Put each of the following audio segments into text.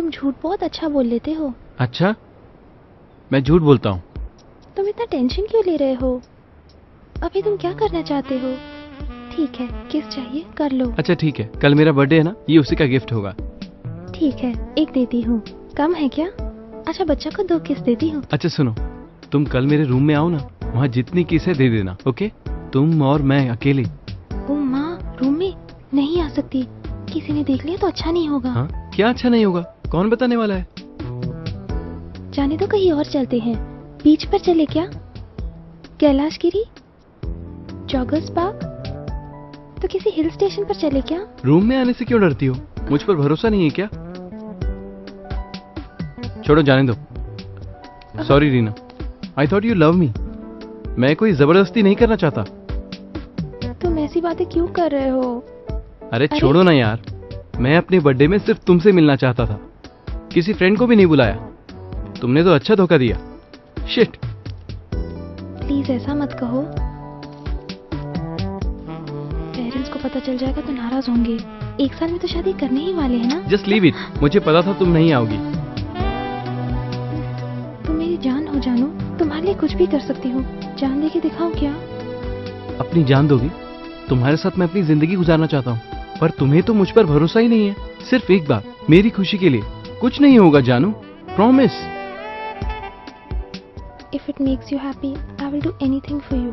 तुम झूठ बहुत अच्छा बोल लेते हो। अच्छा, मैं झूठ बोलता हूँ? तुम इतना टेंशन क्यों ले रहे हो? अभी तुम क्या करना चाहते हो? ठीक है, किस चाहिए कर लो। अच्छा ठीक है, कल मेरा बर्थडे है ना, ये उसी का गिफ्ट होगा। ठीक है, एक देती हूँ। कम है क्या? अच्छा बच्चा को 2 किस देती हूँ। अच्छा सुनो, तुम कल मेरे रूम में आओ ना, वहाँ जितनी किस है दे देना, ओके? तुम और मैं अकेले। ओ माँ, रूम में नहीं आ सकती, किसी ने देख लिया तो अच्छा नहीं होगा। हाँ, क्या अच्छा नहीं होगा? कौन बताने वाला है? जाने तो कहीं और चलते हैं। बीच पर चले क्या? कैलाशगिरी, जॉगर्स पार्क, तो किसी हिल स्टेशन पर चले क्या? रूम में आने से क्यों डरती हो? मुझ पर भरोसा नहीं है क्या? छोड़ो, जाने दो। Sorry Reena, I thought you love me. मैं कोई जबरदस्ती नहीं करना चाहता। तुम ऐसी बातें क्यों कर रहे हो? अरे छोड़ो ना यार, मैं अपने बर्थडे में सिर्फ तुमसे मिलना चाहता था, किसी फ्रेंड को भी नहीं बुलाया। तुमने तो अच्छा धोखा दिया। शिट। प्लीज ऐसा मत कहो, पेरेंट्स को पता चल जाएगा तो नाराज होंगे। 1 साल में तो शादी करने ही वाले हैं ना। जस्ट लीव इट, मुझे पता था तुम नहीं आओगी। तुम मेरी जान हो जानू, तुम्हारे लिए कुछ भी कर सकती हूँ। जान दे के दिखाऊं क्या? अपनी जान दोगी? तुम्हारे साथ मैं अपनी जिंदगी गुजारना चाहता हूँ, पर तुम्हें तो मुझ पर भरोसा ही नहीं है। सिर्फ एक बार मेरी खुशी के लिए। कुछ नहीं होगा जानू, promise. If it makes you happy, I will do anything for you.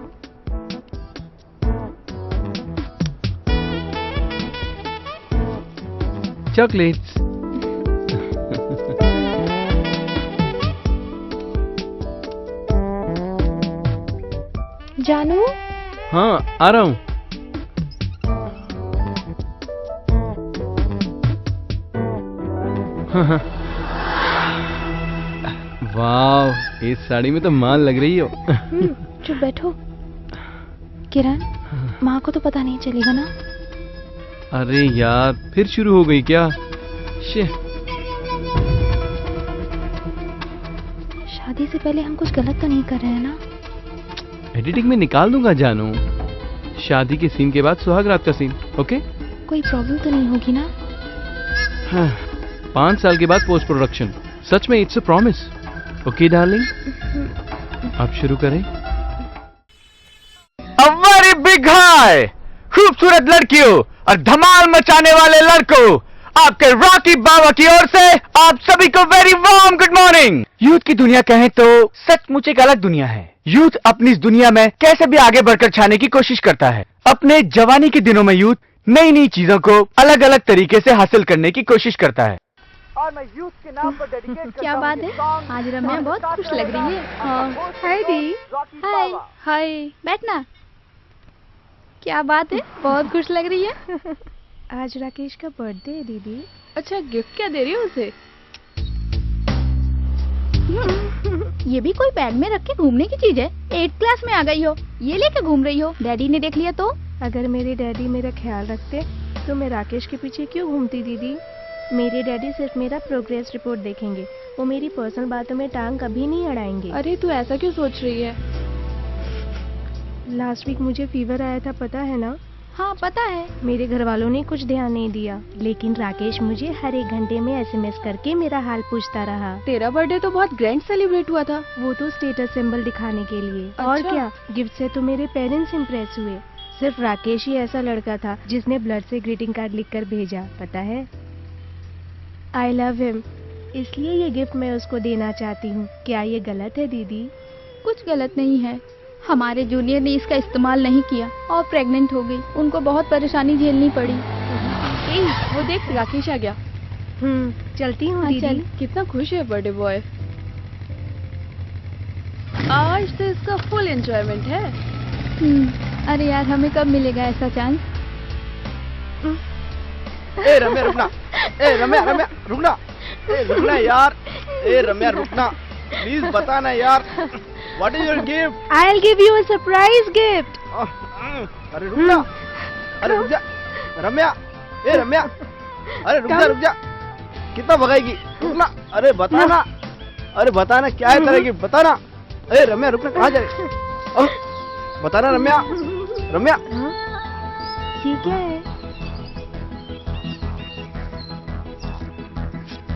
Chocolates. जानू, हाँ आ रहा हूँ। वाह, इस साड़ी में तो माल लग रही हो। चुप बैठो। किरण, माँ को तो पता नहीं चलेगा ना? अरे यार, फिर शुरू हो गई क्या? शे। शादी से पहले हम कुछ गलत तो नहीं कर रहे हैं ना? एडिटिंग में निकाल दूंगा जानू। शादी के सीन के बाद सुहाग रात का सीन, ओके? कोई प्रॉब्लम तो नहीं होगी ना? हाँ, 5 साल के बाद पोस्ट प्रोडक्शन। सच में it's a promise, okay darling? अब शुरू करें। A very big hi! खूबसूरत लड़कियों और धमाल मचाने वाले लड़कों, आपके रॉकी बाबा की ओर से आप सभी को very warm good morning. Youth की दुनिया कहें तो सचमुच एक अलग दुनिया है। यूथ अपनी इस दुनिया में कैसे भी आगे बढ़कर छाने की कोशिश करता है। अपने जवानी के दिनों में यूथ नई नई चीजों को अलग अलग तरीके से हासिल करने की कोशिश करता है। और मैं यूथ के नाम पर डेडिकेट क्या बात है, आज रम्या बहुत खुश लग रही है। हाय दी। हाय हाय, बैठना। क्या बात है, बहुत खुश लग रही है। आज राकेश का बर्थडे है दीदी। अच्छा, गिफ्ट क्या दे रही हो उसे? ये भी कोई बैग में रख के घूमने की चीज है? 8th क्लास में आ गई हो, ये लेके घूम रही हो? डैडी ने देख लिया तो? अगर मेरे डैडी मेरा ख्याल रखते तो मैं राकेश के पीछे क्यों घूमती दीदी? मेरे डैडी सिर्फ मेरा प्रोग्रेस रिपोर्ट देखेंगे, वो मेरी पर्सनल बातों में टांग कभी नहीं अड़ाएंगे। अरे तू ऐसा क्यों सोच रही है? लास्ट वीक मुझे फीवर आया था, पता है ना? हाँ पता है। मेरे घर वालों ने कुछ ध्यान नहीं दिया, लेकिन राकेश मुझे हर 1 घंटे में SMS करके मेरा हाल पूछता रहा। तेरा बर्थडे तो बहुत ग्रैंड सेलिब्रेट हुआ था। वो तो स्टेटस सिंबल दिखाने के लिए। और अच्छा। क्या, गिफ्ट से तो मेरे पेरेंट्स इम्प्रेस हुए। सिर्फ राकेश ही ऐसा लड़का था जिसने ब्लड से ग्रीटिंग कार्ड लिखकर भेजा, पता है? आई लव हिम, इसलिए ये गिफ्ट मैं उसको देना चाहती हूँ। क्या ये गलत है दीदी? कुछ गलत नहीं है। हमारे जूनियर ने इसका इस्तेमाल नहीं किया और प्रेग्नेंट हो गई। उनको बहुत परेशानी झेलनी पड़ी। वो देख, राकेश आ गया। चलती हूँ हाँ, दीदी। चल। कितना खुश है बर्थडे बॉय। आज तो इसका फुल एंजॉयमेंट है। अरे यार, हमें कब मिलेगा ऐसा चांस? ए रम्या रुकना, ए रम्या रुकना, ए रुकना यार, ए रम्या रुकना, प्लीज बताना यार, what is your gift? I'll give you a surprise gift. अरे रुक जा, अरे रुक जा रम्या, ए रम्या, अरे रुक जा, कितना भगाएगी? रुकना, अरे बताना, अरे बताना क्या है तेरा गिफ्ट, बताना। ए रम्या रुकना, कहाँ जा रही? बताना रम्या, रम्या। ये क्या है?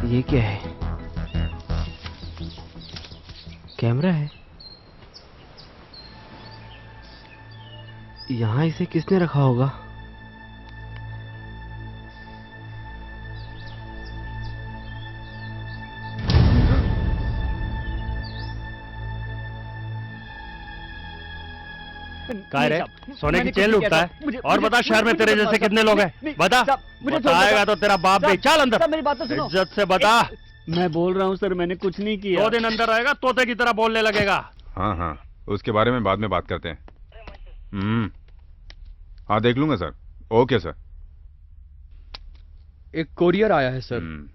ये क्या है? कैमरा है? यहाँ इसे किसने रखा होगा? काय रे, सोने की चेन लूटता है? और बता, शहर में तेरे जैसे कितने लोग हैं? बता, बताएगा तो तेरा बाप भी। चल अंदर, मेरी बात तो सुनो। इज्जत से बता। मैं बोल रहा हूँ सर, मैंने कुछ नहीं किया। 2 दिन अंदर रहेगा, तोते की तरह बोलने लगेगा। हाँ हाँ, उसके बारे में बाद में बात करते हैं। हाँ देख लूंगा सर। Okay sir. एक कोरियर आया है सर।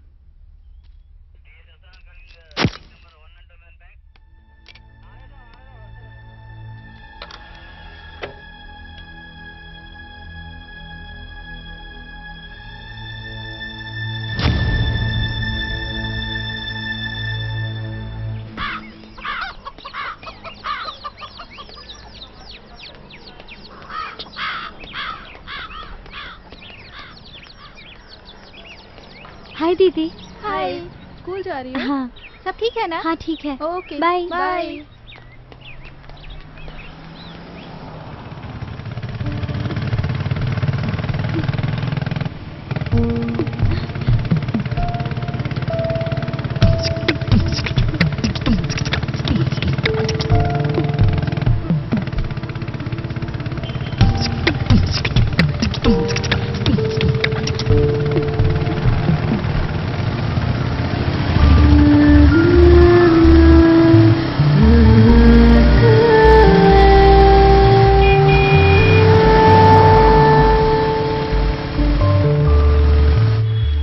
हाय दीदी। हाय, स्कूल जा रही हो? हाँ। सब ठीक है ना? हाँ ठीक है। Okay, bye. बाय।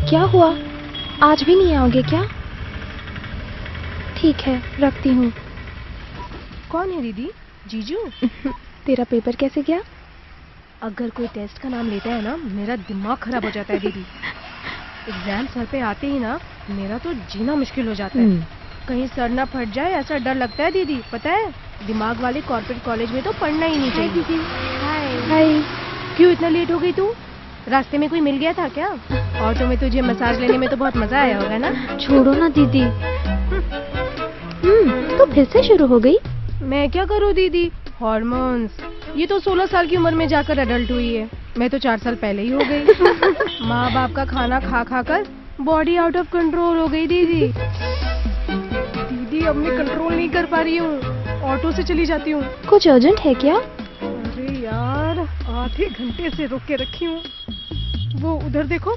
क्या हुआ? आज भी नहीं आओगे क्या? ठीक है, रखती हूँ। कौन है दीदी? जीजू? तेरा पेपर कैसे गया? अगर कोई टेस्ट का नाम लेता है ना, मेरा दिमाग खराब हो जाता है दीदी। एग्जाम सर पे आते ही ना, मेरा तो जीना मुश्किल हो जाता है। कहीं सर ना फट जाए ऐसा डर लगता है दीदी। पता है, दिमाग वाले कॉर्पोरेट कॉलेज में तो पढ़ना ही नहीं चाहिए। दीदी। हाय। हाय। क्यों इतना लेट हो गई तू? रास्ते में कोई मिल गया था क्या? ऑटो में तुझे मसाज लेने में तो बहुत मजा आया होगा ना? छोड़ो ना दीदी। तो फिर से शुरू हो गई? मैं क्या करूँ दीदी, हॉर्मोन्स। ये तो 16 साल की उम्र में जाकर एडल्ट हुई है। मैं तो 4 साल पहले ही हो गई। माँ बाप का खाना खा खा कर बॉडी आउट ऑफ कंट्रोल हो गई दीदी। दीदी अब मैं कंट्रोल नहीं कर पा रही हूँ, ऑटो से चली जाती हूँ। कुछ अर्जेंट है क्या? अरे यार, आधे घंटे से रोक के रखी हूँ। वो उधर देखो।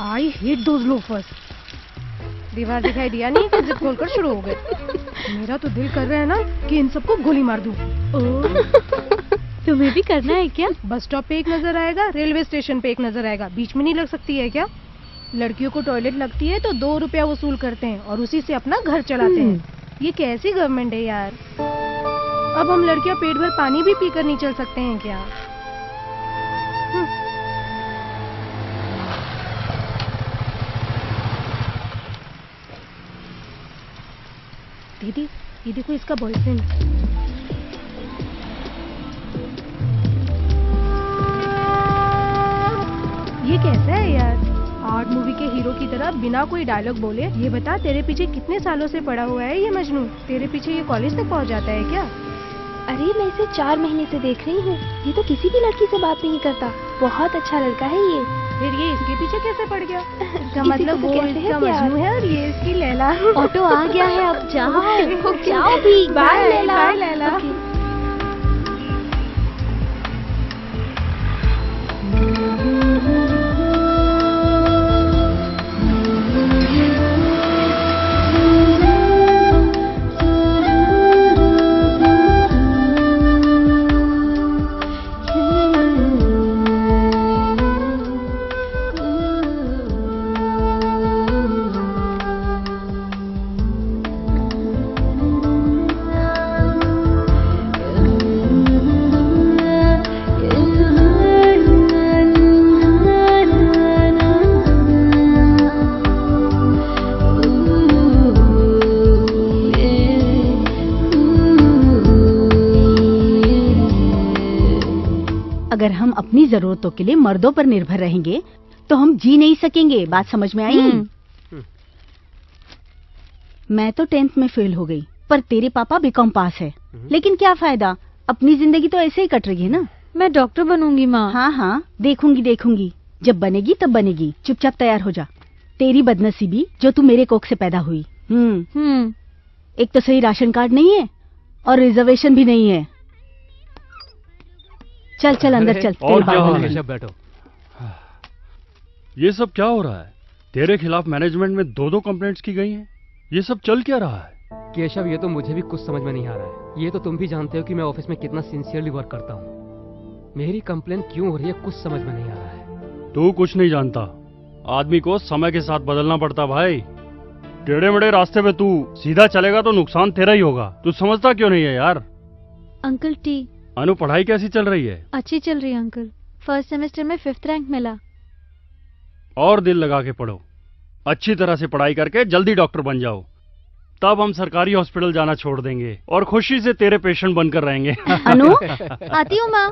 I hate those loafers. दीवार दिखाई दिया नहीं कि जिप खोलकर शुरू हो गए। मेरा तो दिल कर रहा है ना कि इन सबको गोली मार दूं। तुम्हें भी करना है क्या? बस स्टॉप पे एक नजर आएगा, रेलवे स्टेशन पे एक नजर आएगा, बीच में नहीं लग सकती है क्या? लड़कियों को टॉयलेट लगती है तो 2 रुपया वसूल करते हैं और उसी से अपना घर चलाते हैं। ये कैसी गवर्नमेंट है यार? अब हम लड़कियां पेट भर पानी भी पीकर नहीं चल सकते हैं क्या? दीदी, ये देखो इसका बॉयफ्रेंड। ये कैसा है यार? आर्ट मूवी के हीरो की तरह बिना कोई डायलॉग बोले ये बता, तेरे पीछे कितने सालों से पड़ा हुआ है ये मजनू? तेरे पीछे ये कॉलेज तक पहुंच जाता है क्या? अरे मैं इसे 4 महीने से देख रही हूँ। ये तो किसी भी लड़की से बात नहीं करता। बहुत अच्छा लड़का है ये। फिर ये इसके पीछे कैसे पड़ गया? इसका इसी मतलब को वो तो कहते हैं इसका प्यार। मजनू है और ये इसकी लैला। ऑटो आ गया है, अब जाओ। जाओ भी। Bye Laila. Bye Laila. Okay. अगर हम अपनी जरूरतों के लिए मर्दों पर निर्भर रहेंगे तो हम जी नहीं सकेंगे। बात समझ में आई? मैं तो 10th में फेल हो गई, पर तेरे पापा बीकॉम पास है। लेकिन क्या फायदा, अपनी जिंदगी तो ऐसे ही कट रही है ना। मैं डॉक्टर बनूंगी माँ। हाँ हाँ, देखूंगी, जब बनेगी तब बनेगी। चुपचाप तैयार हो जा। तेरी बदनसीबी जो तू मेरे कोख से पैदा हुई। एक तो सही राशन कार्ड नहीं है और रिजर्वेशन भी नहीं है। चल चल अंदर चल। और क्या हो रहा है? बैठो। ये सब क्या हो रहा है? तेरे खिलाफ मैनेजमेंट में 2-2 कंप्लेंट्स की गई हैं। ये सब चल क्या रहा है? केशव, ये तो मुझे भी कुछ समझ में नहीं आ रहा है। ये तो तुम भी जानते हो कि मैं ऑफिस में कितना सिंसियरली वर्क करता हूँ। मेरी कंप्लेन क्यों हो रही है, कुछ समझ में नहीं आ रहा है। तू कुछ नहीं जानता। आदमी को समय के साथ बदलना पड़ता भाई। टेढ़े मेढ़े रास्ते पे तू सीधा चलेगा तो नुकसान तेरा ही होगा। तू समझता क्यों नहीं है यार? Uncle T. अनु, पढ़ाई कैसी चल रही है? अच्छी चल रही है अंकल। फर्स्ट सेमेस्टर में 5th रैंक मिला। और दिल लगा के पढ़ो, अच्छी तरह से पढ़ाई करके जल्दी डॉक्टर बन जाओ। तब हम सरकारी हॉस्पिटल जाना छोड़ देंगे और खुशी से तेरे पेशेंट बनकर रहेंगे। अनु, आती हूँ माँ।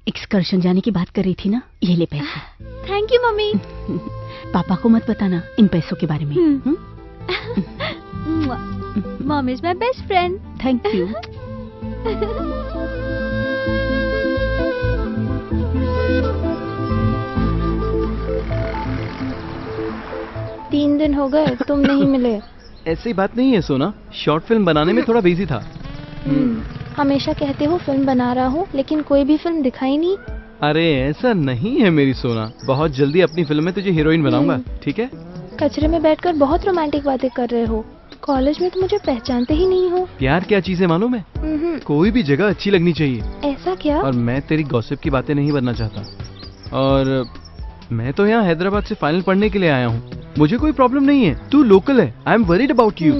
एक्सकर्शन जाने की बात कर रही थी ना, ये ले पैसे। Thank you mummy. पापा को मत बताना इन पैसों के बारे में। Mom is my best friend. Thank you. 3 दिन हो गए तुम नहीं मिले। ऐसी बात नहीं है सोना, शॉर्ट फिल्म बनाने में थोड़ा बिजी था। हमेशा कहते हो फिल्म बना रहा हूँ, लेकिन कोई भी फिल्म दिखाई नहीं। अरे ऐसा नहीं है मेरी सोना, बहुत जल्दी अपनी फिल्म में तुझे हीरोइन बनाऊंगा, ठीक है? कचरे में बैठकर बहुत रोमांटिक बातें कर रहे हो। कॉलेज में तो मुझे पहचानते ही नहीं हो। प्यार क्या चीज है मालूम है? कोई भी जगह अच्छी लगनी चाहिए। ऐसा क्या? और मैं तेरी गॉसिप की बातें नहीं बनना चाहता। और मैं तो यहाँ हैदराबाद से फाइनल पढ़ने के लिए आया हूँ। मुझे कोई प्रॉब्लम नहीं है, तू लोकल है। I am worried about you.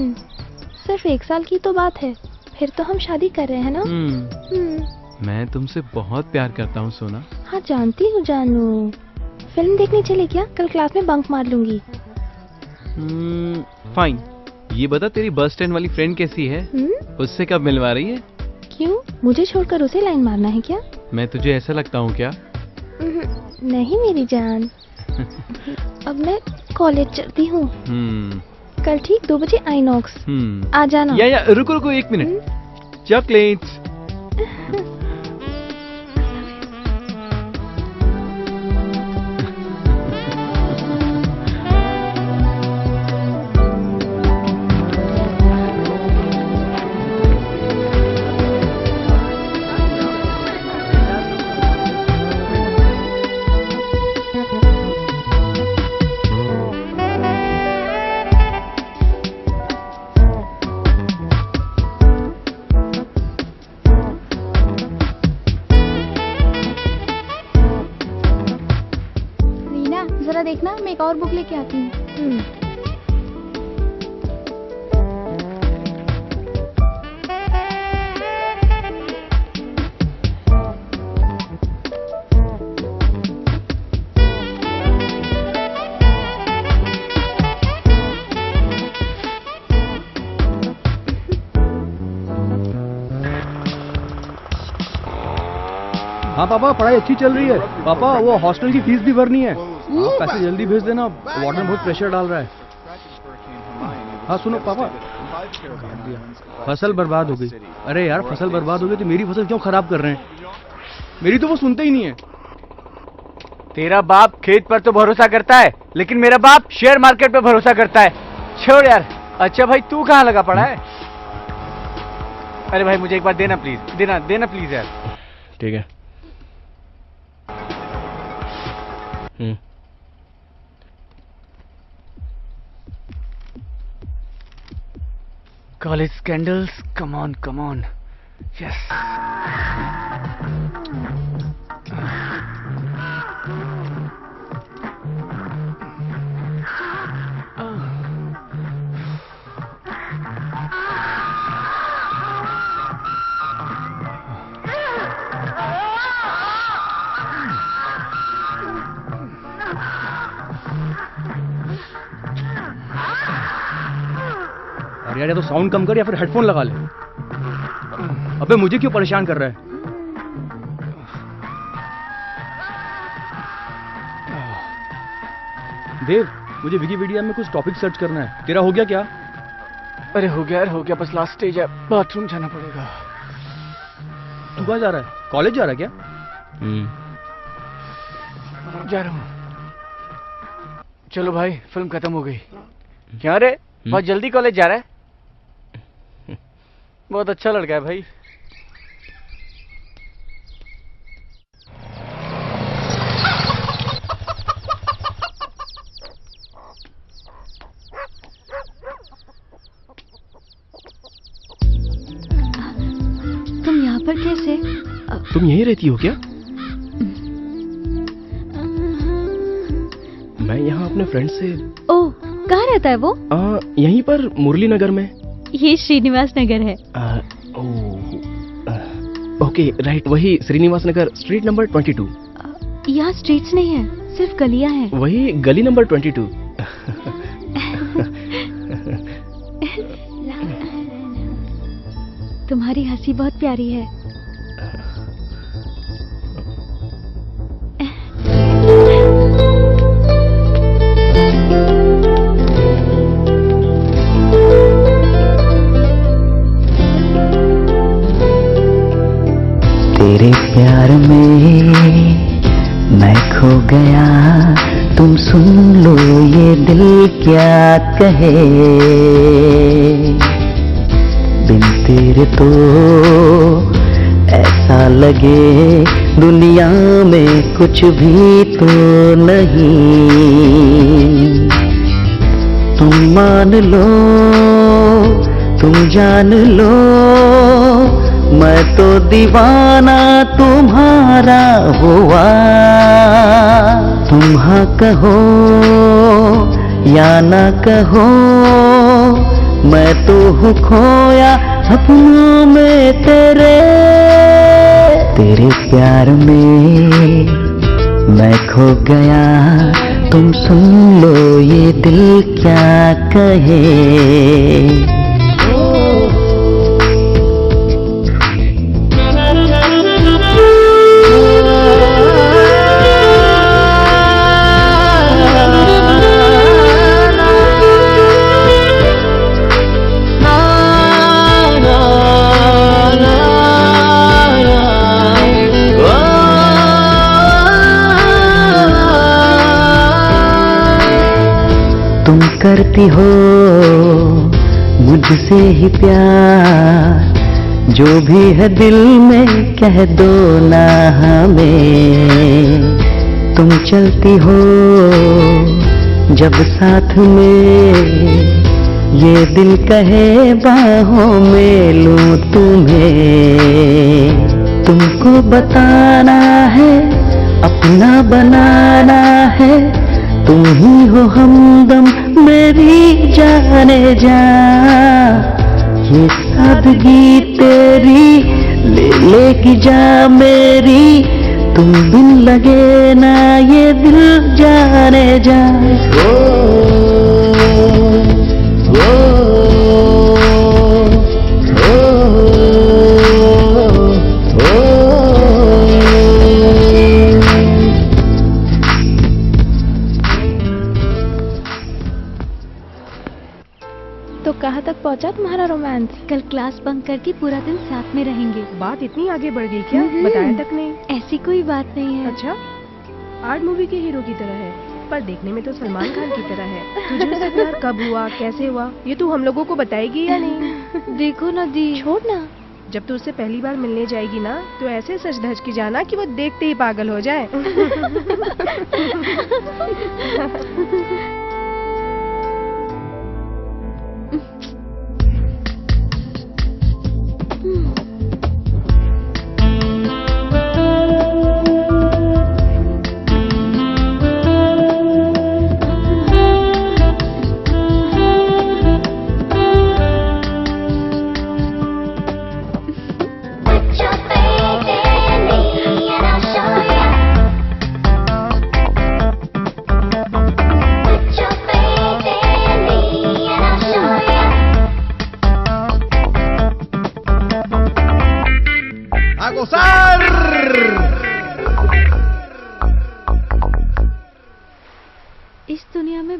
सिर्फ 1 साल की तो बात है, फिर तो हम शादी कर रहे हैं ना। मैं तुमसे बहुत प्यार करता हूँ सोना। हाँ जानती हूँ जानू। फिल्म देखने चले क्या? कल क्लास में बंक मार लूंगी। फाइन। ये बता, तेरी बस स्टैंड वाली फ्रेंड कैसी है? उससे कब मिलवा रही है? क्यों, मुझे छोड़कर उसे लाइन मारना है क्या? मैं तुझे ऐसा लगता हूँ क्या? नहीं मेरी जान। अब मैं कॉलेज चलती हूँ। कल ठीक 2 बजे आइनॉक्स। आ जाना। या रुको 1 मिनट। चॉकलेट्स। जरा देखना, मैं एक और बुक लेके आती हूँ। हाँ पापा, पढ़ाई अच्छी चल रही है। पापा, वो हॉस्टल की फीस भी भरनी है। आप पैसे जल्दी भेज देना, वार्डन बहुत प्रेशर डाल रहा है। हाँ सुनो पापा, फसल बर्बाद हो गई। अरे यार, फसल बर्बाद हो गई तो मेरी फसल क्यों खराब कर रहे हैं? मेरी तो वो सुनते ही नहीं है। तेरा बाप खेत पर तो भरोसा करता है, लेकिन मेरा बाप शेयर मार्केट पे भरोसा करता है। छोड़ यार। अच्छा भाई, तू कहाँ लगा पड़ा है? अरे भाई, मुझे एक बार देना प्लीज, देना प्लीज यार। ठीक है। College scandals, come on. Yes. अरे यार, या तो साउंड कम कर या फिर हेडफोन लगा ले। अबे मुझे क्यों परेशान कर रहा है? देव, मुझे विकिपीडिया में कुछ टॉपिक सर्च करना है। तेरा हो गया क्या? अरे हो गया यार, हो गया, बस लास्ट स्टेज है, बाथरूम जाना पड़ेगा। तू कहाँ जा रहा है? कॉलेज जा रहा है क्या? जा रहा हूँ। चलो भाई, फिल्म खत्म हो गई। क्या रे, बहुत जल्दी कॉलेज जा रहा है? बहुत अच्छा लड़का है भाई। तुम यहाँ पर कैसे? तुम यहीं रहती हो क्या? मैं यहाँ अपने फ्रेंड से। ओह, कहाँ रहता है वो? यहीं पर मुरली नगर में। ये श्रीनिवास नगर है। ओके राइट, वही श्रीनिवास नगर, स्ट्रीट नंबर 22। यहाँ स्ट्रीट्स नहीं है, सिर्फ गलियाँ हैं। वही गली नंबर 22। तुम्हारी हंसी बहुत प्यारी है। तेरे प्यार में मैं खो गया, तुम सुन लो ये दिल क्या कहे। बिन तेरे तो ऐसा लगे दुनिया में कुछ भी तो नहीं। तुम मान लो, तुम जान लो, मैं तो दीवाना तुम्हारा हुआ। तुम हाँ कहो या ना कहो, मैं तो हूँ खोया सपनों में तेरे। तेरे प्यार में मैं खो गया, तुम सुन लो ये दिल क्या कहे। तुम करती हो मुझसे ही प्यार, जो भी है दिल में कह दो ना हमें। तुम चलती हो जब साथ में, ये दिल कहे बाहों में लूं तुम्हें। तुमको बताना है, अपना बनाना है, तुम ही हो हमदम मेरी जाने जा। ये सादगी तेरी ले लेगी जा मेरी, तुम बिन लगे ना ये दिल जाने जा। तो कहाँ तक पहुँचा तुम्हारा रोमांस? कल क्लास बंक करके पूरा दिन साथ में रहेंगे। बात इतनी आगे बढ़ गई क्या? बताया तक नहीं। ऐसी कोई बात नहीं है। अच्छा, आर्ट मूवी के हीरो की तरह है, पर देखने में तो सलमान खान की तरह है। तुझे उससे प्यार कब हुआ, कैसे हुआ, ये तू हम लोगों को बताएगी या नहीं? देखो ना दी, छोड़ ना। जब तू उससे पहली बार मिलने जाएगी ना, तो ऐसे सच धज के जाना कि वो देखते ही पागल हो जाए।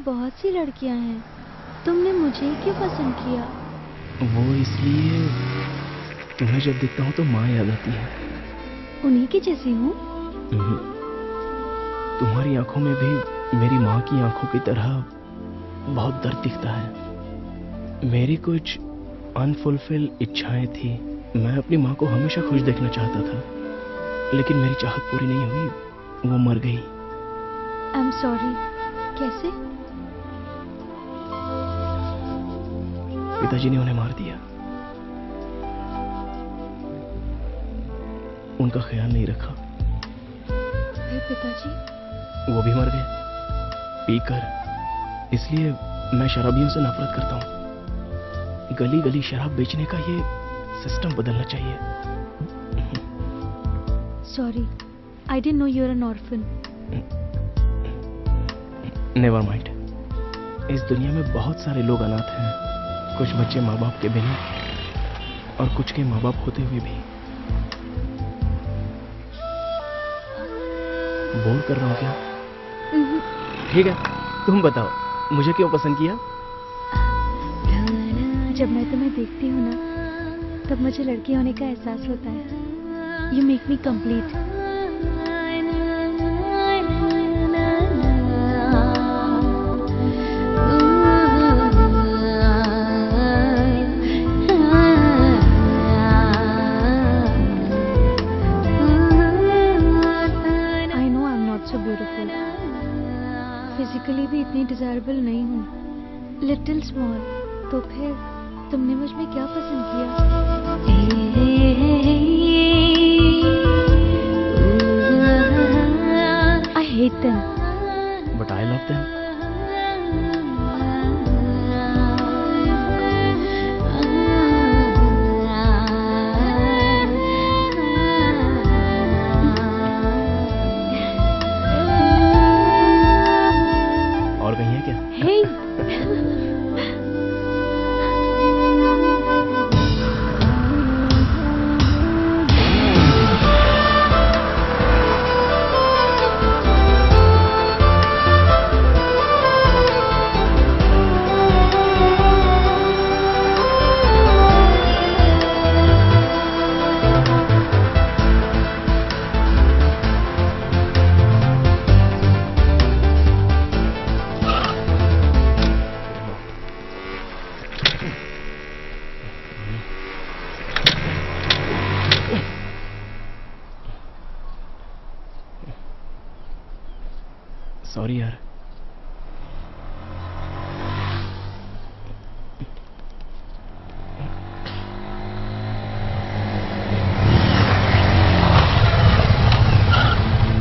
बहुत सी लड़कियां हैं, तुमने मुझे क्यों पसंद किया? वो इसलिए तुम्हें जब देखता हूँ तो माँ याद आती है। उन्हीं की जैसी हूँ? तुम्हारी आंखों में भी मेरी माँ की आंखों की तरह बहुत दर्द दिखता है। मेरी कुछ अनफुलफिल इच्छाएं थी। मैं अपनी माँ को हमेशा खुश देखना चाहता था, लेकिन मेरी चाहत पूरी नहीं हुई, वो मर गई। आई एम सॉरी। कैसे? पिताजी ने उन्हें मार दिया। उनका ख्याल नहीं रखा। फिर पिताजी? वो भी मर गए पीकर। इसलिए मैं शराबियों से नफरत करता हूँ। गली गली शराब बेचने का ये सिस्टम बदलना चाहिए। Sorry, I didn't know you are an orphan. Never mind. इस दुनिया में बहुत सारे लोग अनाथ हैं। कुछ बच्चे माँ बाप के बिना और कुछ के माँ बाप होते हुए भी। बोर कर रहा हूँ क्या? ठीक है, तुम बताओ मुझे क्यों पसंद किया? जब मैं तुम्हें देखती हूँ ना, तब मुझे लड़की होने का एहसास होता है। You make me complete. Physically भी इतनी डिजायरेबल नहीं हूँ, लिटिल स्मॉल। तो फिर तुमने मुझ में क्या पसंद किया? I hate them but I love them. और कहीं है क्या? सॉरी यार।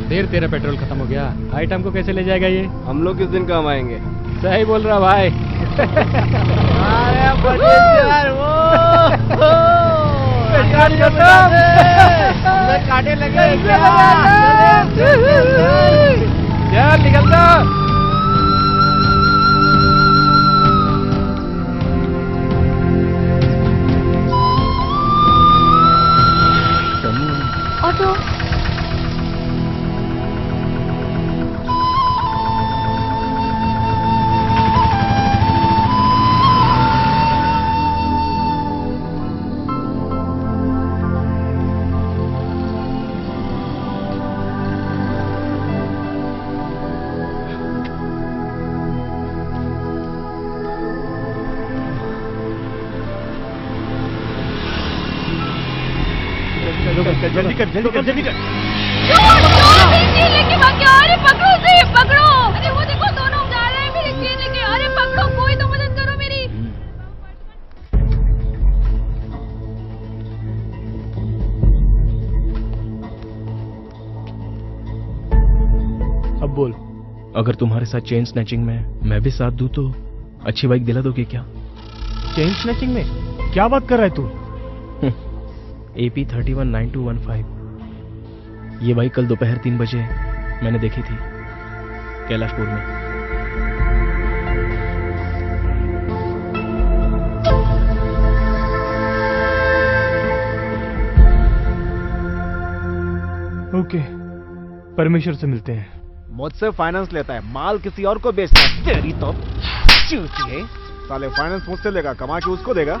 देर तेरा पेट्रोल खत्म हो गया। आइटम को कैसे ले जाएगा ये? हम लोग किस दिन काम आएंगे? सही बोल रहा भाई। काटे लगे चल निकल जा। ऑटो। जल्दी कर जल्दी कर जल्दी कर। चेन लेके भाग गया। अरे पकड़ो उसे, पकड़ो। अरे वो देखो दोनों जा रहे हैं मेरी चेन लेके। अरे पकड़ो, कोई तो मदद करो मेरी। अब बोल, अगर तुम्हारे साथ चेन स्नैचिंग में मैं भी साथ दूं तो अच्छी बाइक दिला दोगे क्या? चेन स्नैचिंग में क्या बात कर रहा है तू? AP 319215। ये बाइक कल दोपहर 3 बजे मैंने देखी थी कैलाशपुर में। ओके, परमेश्वर से मिलते हैं। मुझसे फाइनेंस लेता है, माल किसी और को बेचता है। तेरी तो चूतिए। साले फाइनेंस मुझसे लेगा, कमा के उसको देगा।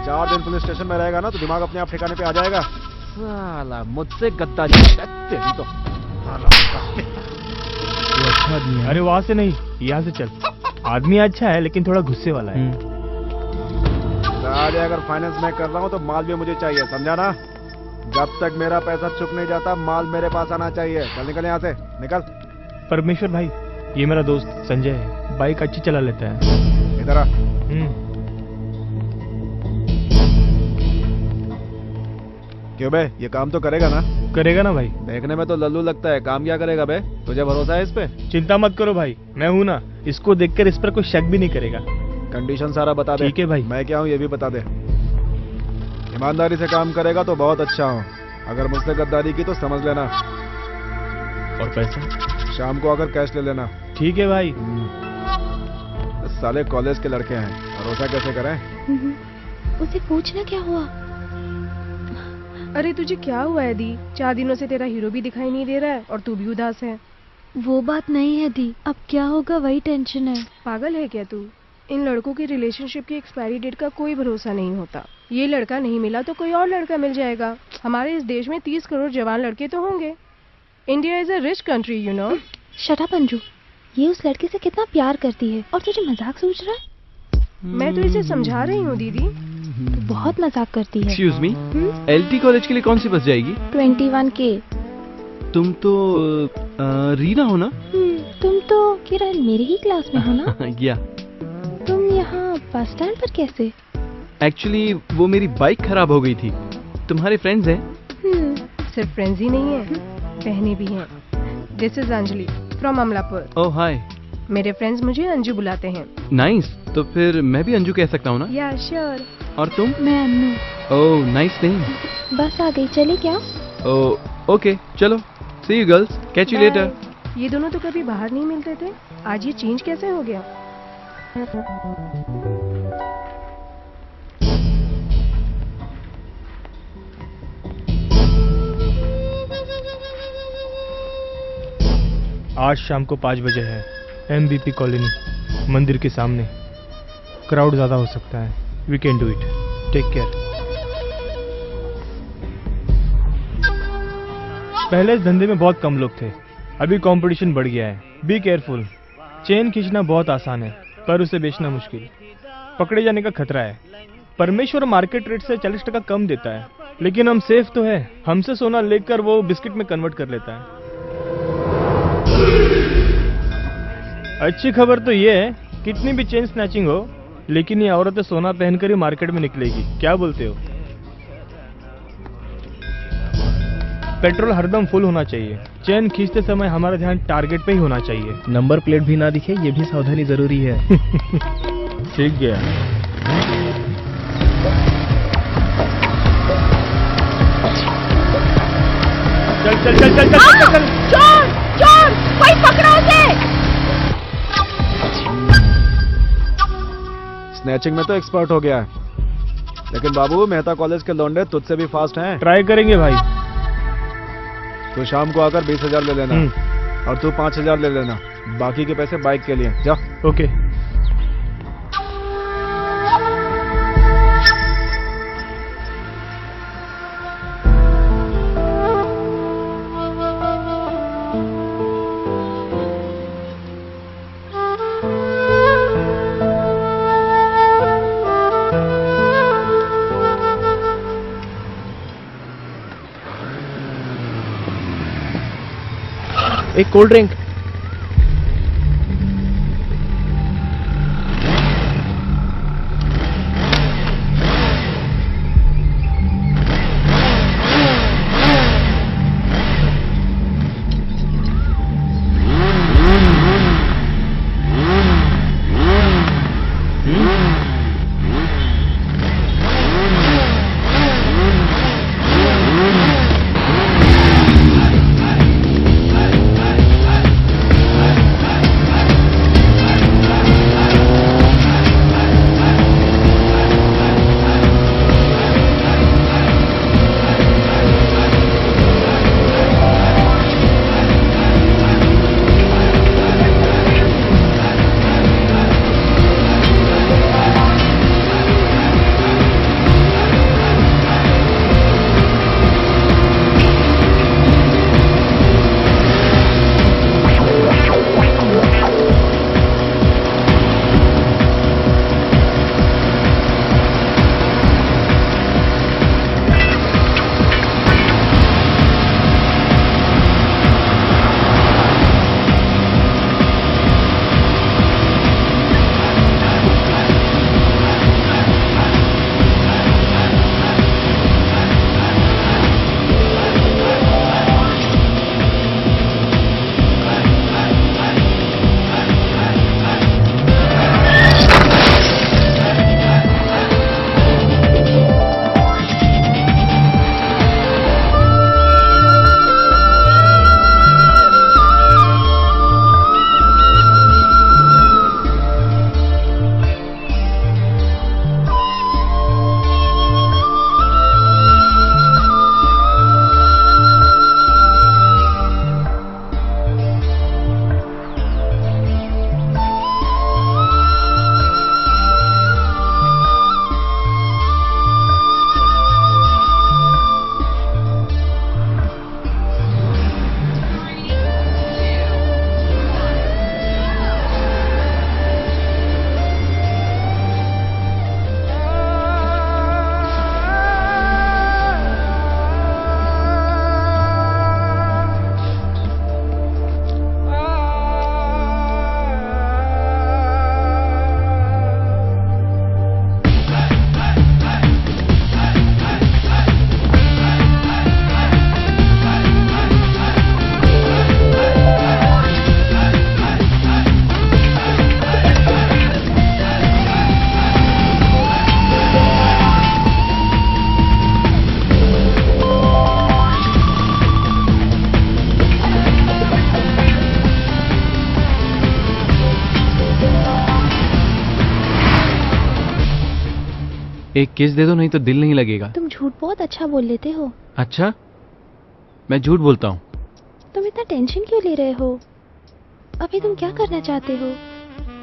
4 दिन पुलिस स्टेशन में रहेगा ना तो दिमाग अपने आप ठिकाने पे आ जाएगा। साला मुझसे गद्दारी करता है। तेरी तो वो अच्छा आदमी है। अरे वहाँ से नहीं, यहाँ से चल। आदमी अच्छा है लेकिन थोड़ा गुस्से वाला है। आज अगर फाइनेंस मैं कर रहा हूँ तो माल भी मुझे चाहिए, समझा ना? जब तक मेरा पैसा चुक नहीं जाता माल मेरे पास आना चाहिए। चल निकल यहाँ से, निकल। परमेश्वर भाई, ये मेरा दोस्त संजय है, बाइक अच्छी चला लेता है। इधर आ। क्यों बे, ये काम तो करेगा ना? करेगा ना भाई। देखने में तो लल्लू लगता है, काम क्या करेगा बे? तुझे भरोसा है इस पे? चिंता मत करो भाई, मैं हूँ ना। इसको देखकर इस पर कोई शक भी नहीं करेगा। कंडीशन सारा बता दे। ठीक है भाई। मैं क्या हूँ ये भी बता दे। ईमानदारी से काम करेगा तो बहुत अच्छा हूँ, अगर मुझसे गद्दारी की तो समझ लेना। और पैसा? शाम को आकर कैश ले लेना। ठीक है भाई। साले कॉलेज के लड़के हैं, भरोसा कैसे करें? उसे पूछना क्या हुआ। अरे तुझे क्या हुआ है दी? 4 दिनों से तेरा हीरो भी दिखाई नहीं दे रहा है और तू भी उदास है। वो बात नहीं है दी, अब क्या होगा वही टेंशन है। पागल है क्या तू? इन लड़कों की रिलेशनशिप की एक्सपायरी डेट का कोई भरोसा नहीं होता। ये लड़का नहीं मिला तो कोई और लड़का मिल जाएगा। हमारे इस देश में 30 करोड़ जवान लड़के तो होंगे। India is a rich country, you know. Shut up Anju, ये उस लड़के से कितना प्यार करती है और तुझे मजाक सूझ रहा है? मैं तो इसे समझा रही हूँ दीदी। तू बहुत मजाक करती है। एक्सक्यूज मी, LT कॉलेज के लिए कौन सी बस जाएगी? 21K। तुम तो रीना हो ना? तुम तो किरण मेरे ही क्लास में हो ना? या। तुम यहाँ बस स्टैंड पर कैसे? एक्चुअली वो मेरी बाइक खराब हो गई थी। तुम्हारे फ्रेंड्स हैं? सिर्फ फ्रेंड्स ही नहीं है, बहनें भी हैं। This is Anjali from Amalapuram. Oh hi. मेरे फ्रेंड्स मुझे अंजू बुलाते हैं। नाइस, तो फिर मैं भी अंजू कह सकता हूँ ना? या श्योर। और तुम? मैं अन्नू। Oh nice name. बस आ गई, चले क्या? ओह ओके, चलो। See you girls, catch you later. ये दोनों तो कभी बाहर नहीं मिलते थे, आज ये चेंज कैसे हो गया? आज शाम को 5 बजे है, MVP कॉलोनी, मंदिर के सामने। क्राउड ज्यादा हो सकता है, we can do it. Take care. पहले इस धंधे में बहुत कम लोग थे, अभी कंपटीशन बढ़ गया है। Be careful. चेन खींचना बहुत आसान है पर उसे बेचना मुश्किल, पकड़े जाने का खतरा है। परमेश्वर मार्केट रेट से 40% कम देता है, लेकिन हम सेफ तो है। हमसे सोना लेकर वो बिस्किट में कन्वर्ट कर लेता है। अच्छी खबर तो ये है, कितनी भी चेन स्नैचिंग हो, लेकिन ये औरतें सोना पहनकर ही मार्केट में निकलेगी। क्या बोलते हो? पेट्रोल हरदम फुल होना चाहिए। चेन खींचते समय हमारा ध्यान टारगेट पे ही होना चाहिए। नंबर प्लेट भी ना दिखे, ये भी सावधानी जरूरी है। ठीक गया। चल चल चल चल चल चल चल। चोर चोर, कोई पकड़ो उसे। स्नैचिंग में तो एक्सपर्ट हो गया है, लेकिन बाबू मेहता कॉलेज के लौंडे तुझसे भी फास्ट हैं। ट्राई करेंगे भाई। तो शाम को आकर 20,000 ले लेना और तू 5,000 ले लेना, बाकी के पैसे बाइक के लिए। जा। ओके। एक कोल्ड ड्रिंक। एक किस दे दो, नहीं तो दिल नहीं लगेगा। तुम झूठ बहुत अच्छा बोल लेते हो। अच्छा, मैं झूठ बोलता हूँ? तुम इतना टेंशन क्यों ले रहे हो? अभी तुम क्या करना चाहते हो?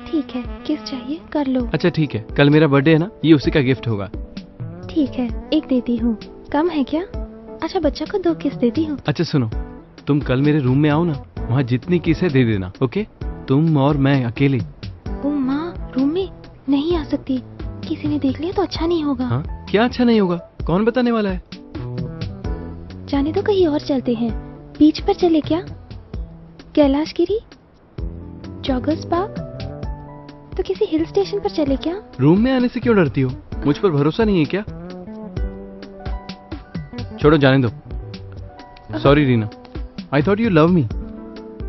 ठीक है, किस चाहिए कर लो। अच्छा ठीक है, कल मेरा बर्थडे है ना, ये उसी का गिफ्ट होगा। ठीक है, एक देती हूँ। कम है क्या? अच्छा बच्चा को 2 किस देती हूँ। अच्छा सुनो, तुम कल मेरे रूम में आओ ना, वहाँ जितनी किस है दे देना, ओके? तुम और मैं अकेले। ओ माँ, रूम में नहीं आ सकती, किसी ने देख लिया तो अच्छा नहीं होगा। हाँ, क्या अच्छा नहीं होगा? कौन बताने वाला है? जाने तो कहीं और चलते हैं। बीच पर चले क्या? कैलाशगिरी, जॉगर्स पार्क, तो किसी हिल स्टेशन पर चले क्या? रूम में आने से क्यों डरती हो? मुझ पर भरोसा नहीं है क्या? छोड़ो, जाने दो। Sorry Reena, I thought you love me.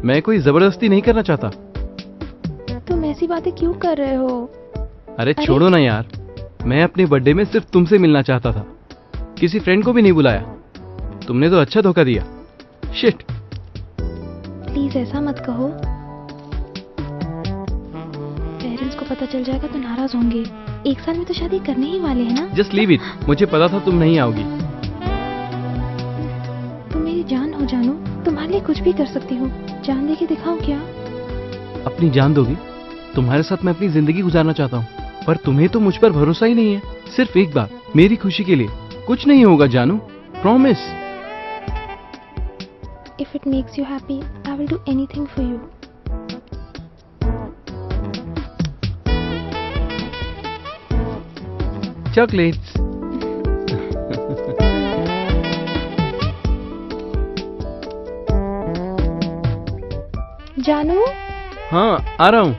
मैं कोई जबरदस्ती नहीं करना चाहता। तुम ऐसी बातें क्यों कर रहे हो? अरे छोड़ो ना यार, मैं अपने बर्थडे में सिर्फ तुमसे मिलना चाहता था, किसी फ्रेंड को भी नहीं बुलाया। तुमने तो अच्छा धोखा दिया। शिट। प्लीज ऐसा मत कहो, पेरेंट्स को पता चल जाएगा तो नाराज होंगे। 1 साल में तो शादी करने ही वाले हैं ना। जस्ट लीव इट, मुझे पता था तुम नहीं आओगी। तुम मेरी जान हो जानू, तुम्हारे लिए कुछ भी कर सकती हूँ। जान दे के दिखाऊं क्या? अपनी जान दोगी? तुम्हारे साथ मैं अपनी जिंदगी गुजारना चाहता हूँ, पर तुम्हें तो मुझ पर भरोसा ही नहीं है। सिर्फ एक बार, मेरी खुशी के लिए। कुछ नहीं होगा जानू, promise. If it makes you happy, I will do anything for you. Chocolates. जानू? हाँ, आ रहा हूँ।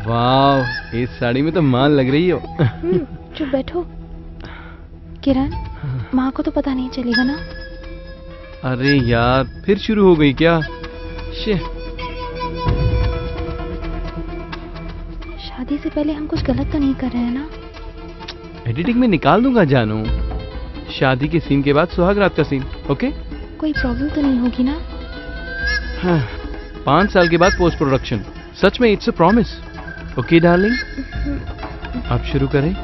वाह, इस साड़ी में तो माल लग रही हो। चुप बैठो। किरण, माँ को तो पता नहीं चलेगा ना? अरे यार, फिर शुरू हो गई क्या? शादी से पहले हम कुछ गलत तो नहीं कर रहे हैं ना? एडिटिंग में निकाल दूंगा जानू। शादी के सीन के बाद सुहाग रात का सीन, ओके? कोई प्रॉब्लम तो नहीं होगी ना? हाँ, 5 साल के बाद पोस्ट प्रोडक्शन। सच में it's a promise. Okay darling, अब शुरू करें।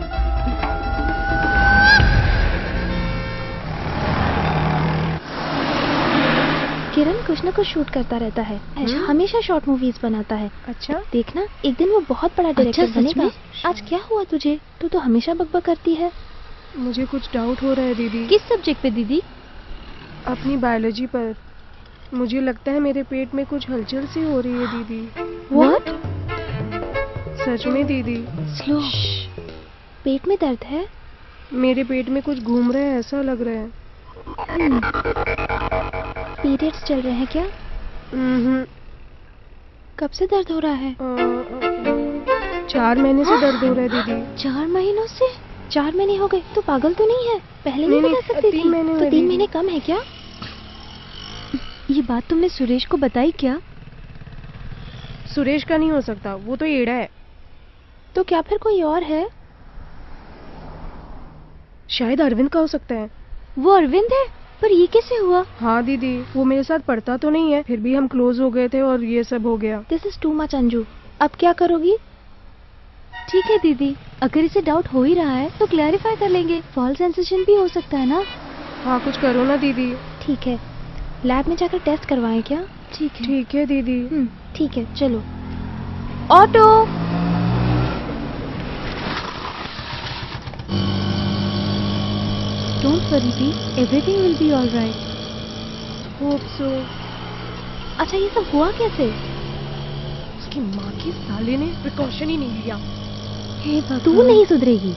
किरण कुछ न कुछ शूट करता रहता है। हमेशा शॉर्ट मूवीज बनाता है। अच्छा, देखना एक दिन वो बहुत बड़ा डायरेक्टर बनेगा। आज क्या हुआ तुझे? तू तो हमेशा बकबक करती है। मुझे कुछ डाउट हो रहा है दीदी। किस सब्जेक्ट पे दीदी? अपनी बायोलॉजी पर। मुझे लगता है मेरे पेट में कुछ हलचल सी हो रही है दीदी। व्हाट? सच में दीदी। स्लो। पेट में दर्द है? मेरे पेट में कुछ घूम रहा है, ऐसा लग रहा है। पीरियड्स चल रहे हैं क्या? कब से दर्द हो रहा है? 4 महीने से दर्द हो रहा है दीदी। 4 महीनों से? 4 महीने हो गए तो पागल तो नहीं है? पहले नहीं बता सकती थी? 3 महीने। तो 3 महीने कम है क्या? ये बात तुमने सुरेश को बताई क्या? सुरेश का नहीं हो सकता, वो तो एड़ा है। तो क्या फिर कोई और है? शायद अरविंद का हो सकता है। वो अरविंद है? पर ये कैसे हुआ? हाँ दीदी, वो मेरे साथ पढ़ता तो नहीं है, फिर भी हम क्लोज हो गए थे और ये सब हो गया। This is too much Anju. अब क्या करोगी? ठीक है दीदी, अगर इसे डाउट हो ही रहा है तो क्लैरिफाई कर लेंगे। फॉल्स सेंसेशन भी हो सकता है ना? हाँ, कुछ करो ना दीदी। ठीक है, लैब में जाकर टेस्ट करवाएं क्या? ठीक है दीदी। ठीक है, चलो। Auto. Don't worry, Dee. Everything will be all right. Hope so. अच्छा, ये सब हुआ कैसे? उसकी माँ के साले ने प्रिकॉशन ही नहीं लिया। हे भगवान, तू नहीं सुधरेगी।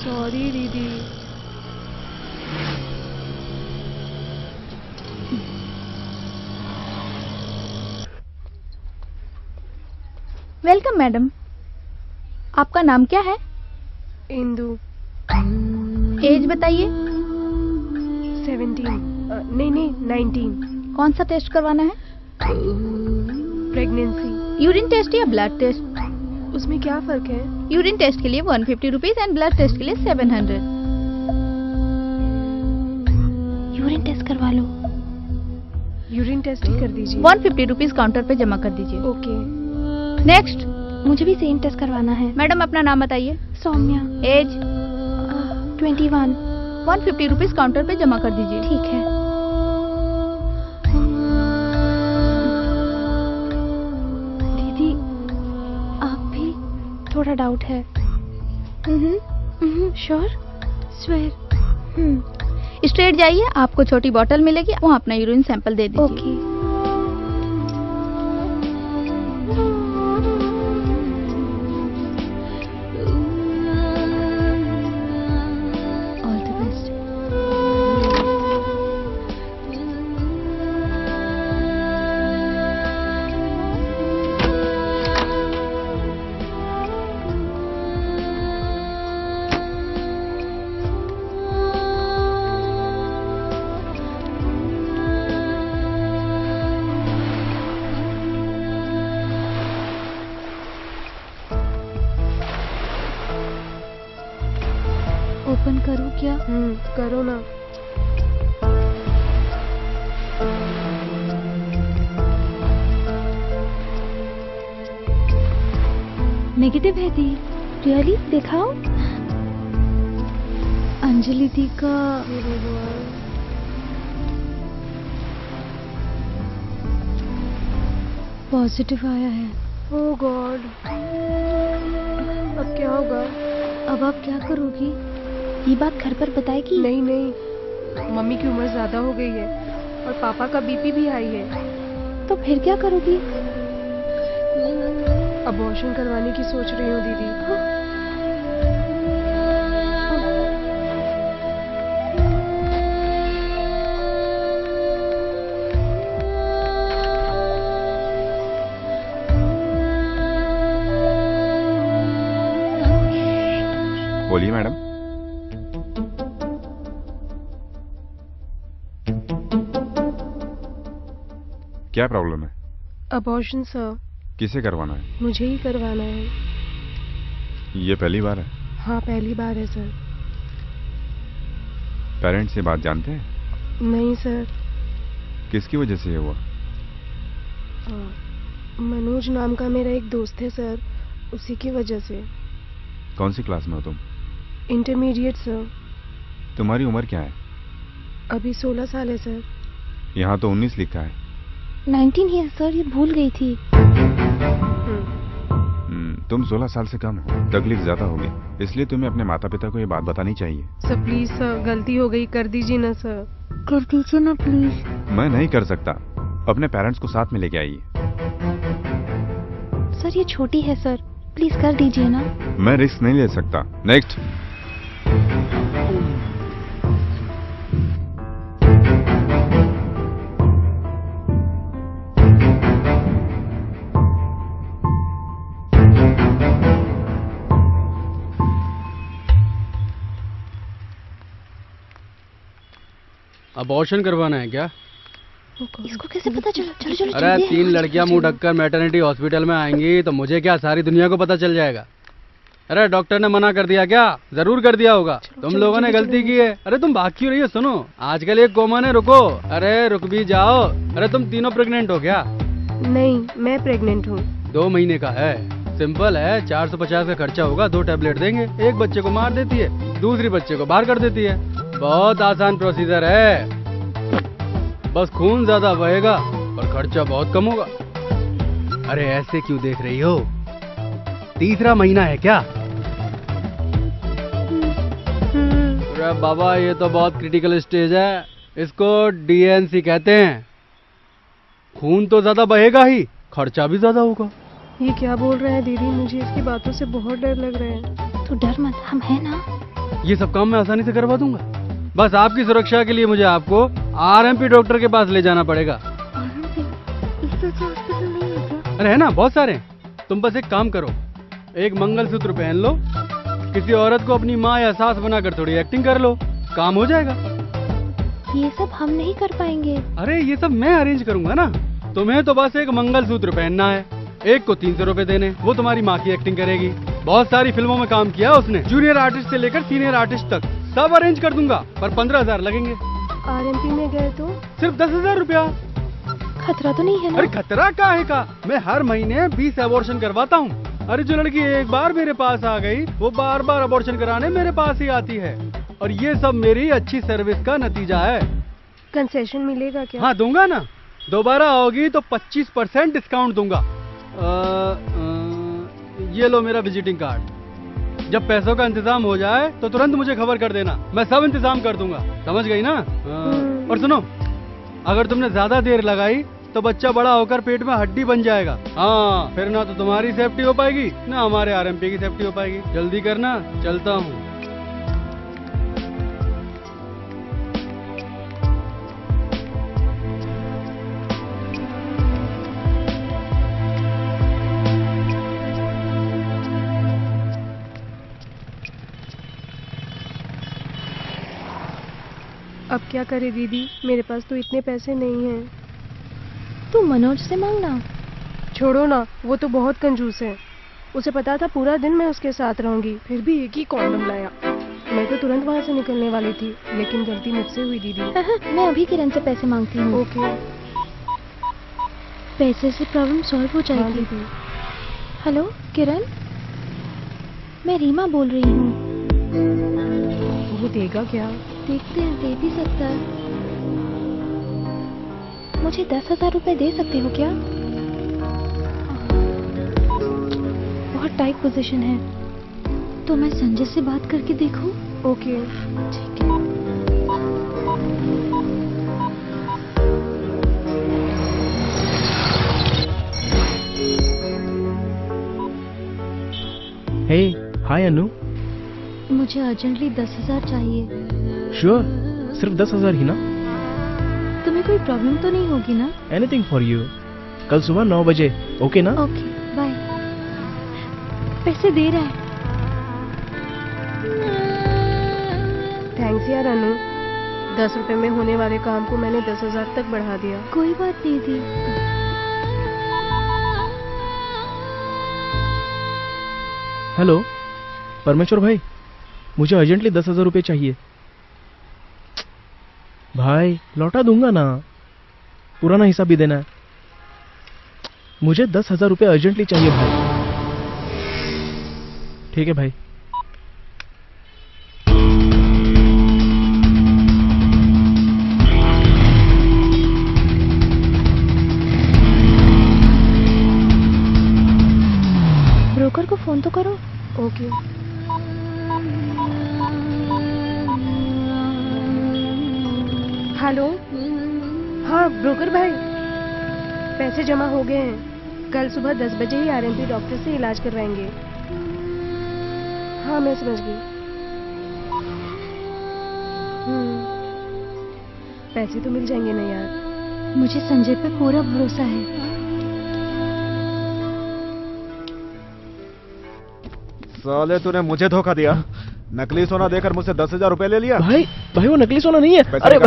सॉरी दीदी। Welcome madam. आपका नाम क्या है? इंदु। एज बताइए। 17। नहीं 19। कौन सा टेस्ट करवाना है? प्रेगनेंसी। यूरिन टेस्ट या ब्लड टेस्ट? उसमें क्या फर्क है? यूरिन टेस्ट के लिए 150 रुपीज एंड ब्लड टेस्ट के लिए 700। यूरिन टेस्ट करवा लो। यूरिन टेस्ट ही कर दीजिए। 150 रुपीज काउंटर पे जमा कर दीजिए। ओके। नेक्स्ट। मुझे भी सेम टेस्ट करवाना है। मैडम अपना नाम बताइए। सौम्या। एज 21। 150 रुपीज काउंटर पे जमा कर दीजिए। ठीक है। दीदी आप भी? थोड़ा डाउट है। श्योर? स्वेर? स्ट्रेट जाइए, आपको छोटी बोतल मिलेगी, वहाँ अपना यूरिन सैंपल दे दीजिए। Okay. All the best. Open करूं क्या? करो ना। नेगेटिव है दी। रियली? दिखाओ। अंजलि दी का पॉजिटिव आया है। ओह गॉड, अब क्या होगा? अब आप क्या करोगी? ये बात घर पर बताएगी? नहीं नहीं, मम्मी की उम्र ज्यादा हो गई है और पापा का बीपी भी हाई है। तो फिर क्या करोगी? अबॉर्शन करवाने की सोच रही हूँ दीदी। बोलिए मैडम। क्या प्रॉब्लम है? Abortion sir. किसे करवाना है? मुझे ही करवाना है। ये पहली बार है? हाँ पहली बार है सर। पेरेंट्स से बात जानते हैं? नहीं सर। किसकी वजह से ये हुआ? मनोज नाम का मेरा एक दोस्त है सर, उसी की वजह से। कौन सी क्लास में हो तुम? Intermediate sir. तुम्हारी उम्र क्या है? अभी 16 साल है सर। यहाँ तो 19 लिखा है। 19 ही है सर, ये भूल गई थी। तुम 16 साल से कम हो, तकलीफ ज्यादा होगी, इसलिए तुम्हें अपने माता पिता को ये बात बतानी चाहिए। सर प्लीज सर, गलती हो गई, कर दीजिए ना सर। कर दीजिए ना प्लीज। मैं नहीं कर सकता, अपने पेरेंट्स को साथ में लेके आइए। सर ये छोटी है सर, प्लीज कर दीजिए ना। मैं रिस्क नहीं ले सकता। नेक्स्ट। अबॉर्शन करवाना है क्या? इसको कैसे पता चला? चलो चलो। अरे 3 लड़कियां मुंह ढककर मैटरनिटी हॉस्पिटल में आएंगी तो मुझे क्या, सारी दुनिया को पता चल जाएगा। अरे डॉक्टर ने मना कर दिया क्या? जरूर कर दिया होगा। तुम लोगों ने गलती की है। अरे तुम भाग क्यों रही हो? सुनो, आजकल एक कॉमन है, रुको। अरे रुक भी जाओ। अरे तुम तीनों प्रेग्नेंट हो क्या? नहीं, मैं प्रेग्नेंट हूँ। 2 महीने का है, सिंपल है। 450 का खर्चा होगा, 2 टैबलेट देंगे, एक बच्चे को मार देती है, दूसरी बच्चे को बाहर कर देती है। बहुत आसान प्रोसीजर है, बस खून ज्यादा बहेगा और खर्चा बहुत कम होगा। अरे ऐसे क्यों देख रही हो? 3रा महीना है क्या? अरे बाबा ये तो बहुत क्रिटिकल स्टेज है, इसको डीएनसी कहते हैं। खून तो ज्यादा बहेगा ही, खर्चा भी ज्यादा होगा। ये क्या बोल रहे हैं दीदी? मुझे इसकी बातों से बहुत डर लग रहा है। तो डर मत, हम हैं ना। ये सब काम मैं आसानी से करवा दूंगा, बस आपकी सुरक्षा के लिए मुझे आपको आरएमपी डॉक्टर के पास ले जाना पड़ेगा। अरे है ना, बहुत सारे। तुम बस एक काम करो, एक मंगलसूत्र पहन लो, किसी औरत को अपनी माँ या सास बनाकर थोड़ी एक्टिंग कर लो, काम हो जाएगा। ये सब हम नहीं कर पाएंगे। अरे ये सब मैं अरेंज करूंगा ना। तुम्हें तो बस एक मंगलसूत्र पहनना है, एक को 300 रुपए देने, वो तुम्हारी माँ की एक्टिंग करेगी। बहुत सारी फिल्मों में काम किया उसने, जूनियर आर्टिस्ट से लेकर सीनियर आर्टिस्ट तक सब अरेंज कर दूंगा, पर 15,000 लगेंगे। आरएमपी में गए तो सिर्फ 10,000 रुपया। खतरा तो नहीं है ना? अरे खतरा काहे का, मैं हर महीने 20 अबॉर्शन करवाता हूँ। अरे जो लड़की एक बार मेरे पास आ गई वो बार बार अबॉर्शन कराने मेरे पास ही आती है, और ये सब मेरी अच्छी सर्विस का नतीजा है। कंसेशन मिलेगा क्या? हाँ दूंगा ना, दोबारा आओगी तो 25% डिस्काउंट दूंगा। ये लो मेरा विजिटिंग कार्ड, जब पैसों का इंतजाम हो जाए तो तुरंत मुझे खबर कर देना, मैं सब इंतजाम कर दूंगा, समझ गई ना? और सुनो, अगर तुमने ज्यादा देर लगाई तो बच्चा बड़ा होकर पेट में हड्डी बन जाएगा। हाँ, फिर ना तो तुम्हारी सेफ्टी हो पाएगी ना हमारे आरएमपी की सेफ्टी हो पाएगी। जल्दी करना, चलता हूँ। अब क्या करे दीदी, मेरे पास तो इतने पैसे नहीं हैं। तू मनोज से मांगना। छोड़ो ना, वो तो बहुत कंजूस है। उसे पता था पूरा दिन मैं उसके साथ रहूंगी, फिर भी एक ही कॉन्डम लाया। मैं तो तुरंत वहाँ से निकलने वाली थी, लेकिन गलती मुझसे हुई दीदी। मैं अभी किरण से पैसे मांगती हूँ। ओके। पैसे से प्रॉब्लम सॉल्व हो हाँ जाएगी। दीदी। हेलो किरण, मैं रीमा बोल रही हूँ। वो देगा क्या? देखते हैं, दे भी सकता है। मुझे 10,000 रुपए दे सकते हो क्या? बहुत टाइट पोजीशन है, तो मैं संजय से बात करके देखूं? ओके ठीक है। हे, हाय अनु। मुझे अर्जेंटली 10,000 चाहिए। श्योर, सिर्फ 10,000 ही ना? तुम्हें कोई प्रॉब्लम तो नहीं होगी ना? Anything for you. कल सुबह 9 बजे, ओके ना? Okay, bye. पैसे दे रहा है। थैंक्स यार अनु, 10 रुपए में होने वाले काम को मैंने 10,000 तक बढ़ा दिया। कोई बात नहीं दी। हेलो परमेश्वर भाई, मुझे अर्जेंटली 10,000 रुपये चाहिए। भाई लौटा दूंगा ना, पुराना हिसाब भी देना है। मुझे 10,000 रुपये अर्जेंटली चाहिए भाई। ठीक है भाई। ब्रोकर को फोन तो करो। ओके। हेलो, हाँ ब्रोकर भाई, पैसे जमा हो गए हैं। कल सुबह 10 बजे ही आरएमपी डॉक्टर से इलाज करवाएंगे। हाँ मैं समझ गई। पैसे तो मिल जाएंगे ना यार? मुझे संजय पे पूरा भरोसा है। साले तूने मुझे धोखा दिया, नकली सोना देकर मुझसे 10,000 रुपए ले लिया। भाई भाई वो नकली सोना नहीं है। अरे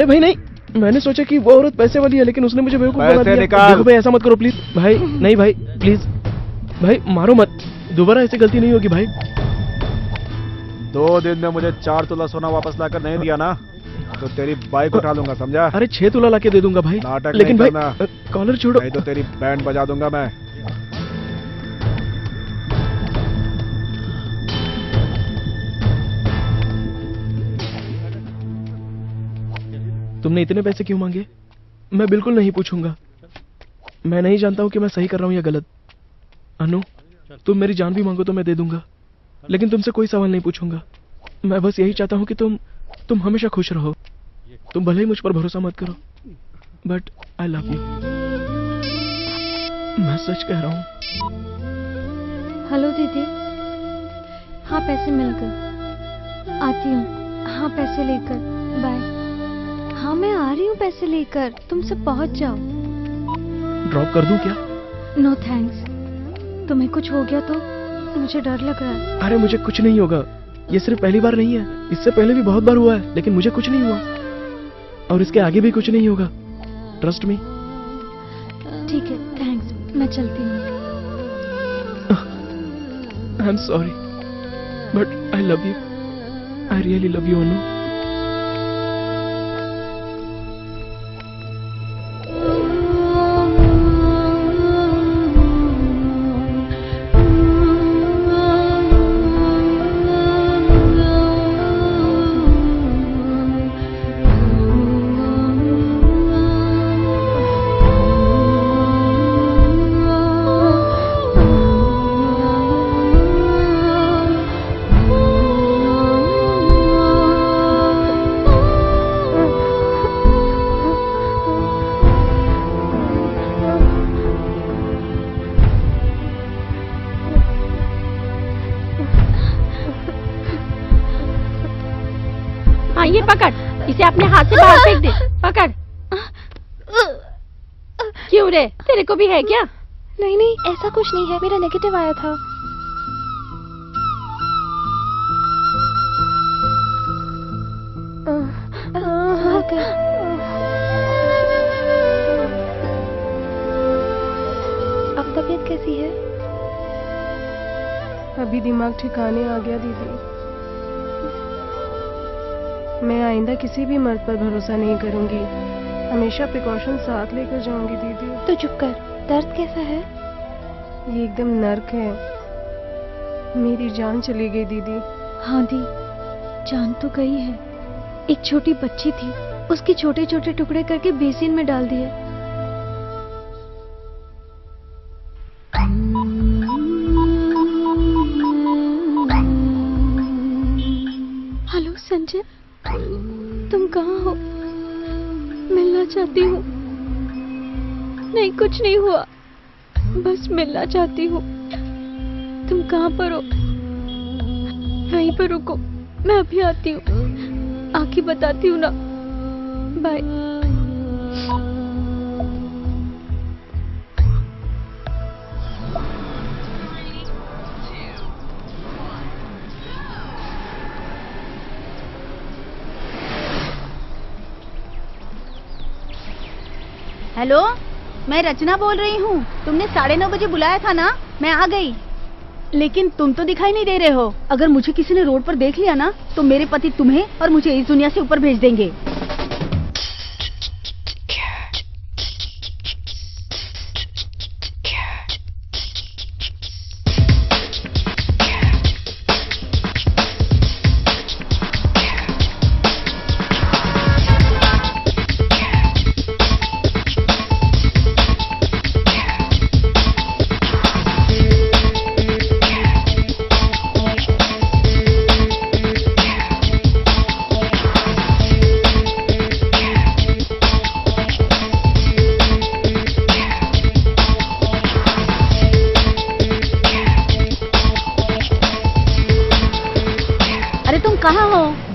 भाई नहीं, मैंने सोचा कि वो औरत पैसे वाली है, लेकिन उसने मुझे बेवकूफ बना दिया। देखो भाई ऐसा मत करो प्लीज। भाई नहीं भाई, प्लीज भाई मारो मत, दोबारा ऐसी गलती नहीं होगी भाई। 2 दिन में मुझे 4 तोला सोना वापस लाकर नहीं दिया ना तो तेरी बाइक उठा लूंगा, समझा? अरे 6 तोला लाके दे दूंगा भाई। लेकिन भाई कॉलर छोड़ो, नहीं तो तेरी बैंड बजा दूंगा मैं। तुमने इतने पैसे क्यों मांगे? मैं बिल्कुल नहीं पूछूंगा। मैं नहीं जानता हूँ कि मैं सही कर रहा हूँ या गलत। अनु, तुम मेरी जान भी मांगो तो मैं दे दूंगा, लेकिन तुमसे कोई सवाल नहीं पूछूंगा। मैं बस यही चाहता हूँ कि तुम हमेशा खुश रहो। तुम भले ही मुझ पर भरोसा मत करो, बट आई लव यू। मैं सच कह रहा हूँ। हेलो दीदी। हाँ पैसे मिल गए, आती हूँ। हाँ पैसे लेकर, बाय। हाँ मैं आ रही हूँ पैसे लेकर, तुम सब पहुँच जाओ। ड्रॉप कर दूं क्या? No thanks. तुम्हें कुछ हो गया तो मुझे डर लग रहा है। अरे मुझे कुछ नहीं होगा, ये सिर्फ पहली बार नहीं है, इससे पहले भी बहुत बार हुआ है, लेकिन मुझे कुछ नहीं हुआ और इसके आगे भी कुछ नहीं होगा। Trust me. ठीक है, थैंक्स। मैं चलती हूँ। I am sorry but I love you. I really love you Anu. हाँ ये पकड़, इसे अपने हाथ से बाहर फेंक दे। पकड़। क्यों रे, तेरे को भी है क्या? नहीं नहीं, ऐसा कुछ नहीं है, मेरा नेगेटिव आया था। अब तबीयत कैसी है? अभी दिमाग ठिकाने आ गया दीदी। मैं आइंदा किसी भी मर्द पर भरोसा नहीं करूंगी, हमेशा प्रिकॉशन साथ लेकर जाऊंगी दीदी। तो चुप कर, दर्द कैसा है? ये एकदम नर्क है, मेरी जान चली गई दीदी। हाँ दी, जान तो गई है। एक छोटी बच्ची थी, उसके छोटे छोटे टुकड़े करके बेसिन में डाल दिए। हेलो संजय, तुम कहाँ हो? मिलना चाहती हूँ। नहीं कुछ नहीं हुआ, बस मिलना चाहती हूँ। तुम कहाँ पर हो? वहीं पर रुको, मैं अभी आती हूँ। आके बताती हूँ ना। बाय। हेलो, मैं रचना बोल रही हूँ। तुमने 9:30 बजे बुलाया था ना, मैं आ गई। लेकिन तुम तो दिखाई नहीं दे रहे हो। अगर मुझे किसी ने रोड पर देख लिया ना, तो मेरे पति तुम्हें और मुझे इस दुनिया से ऊपर भेज देंगे।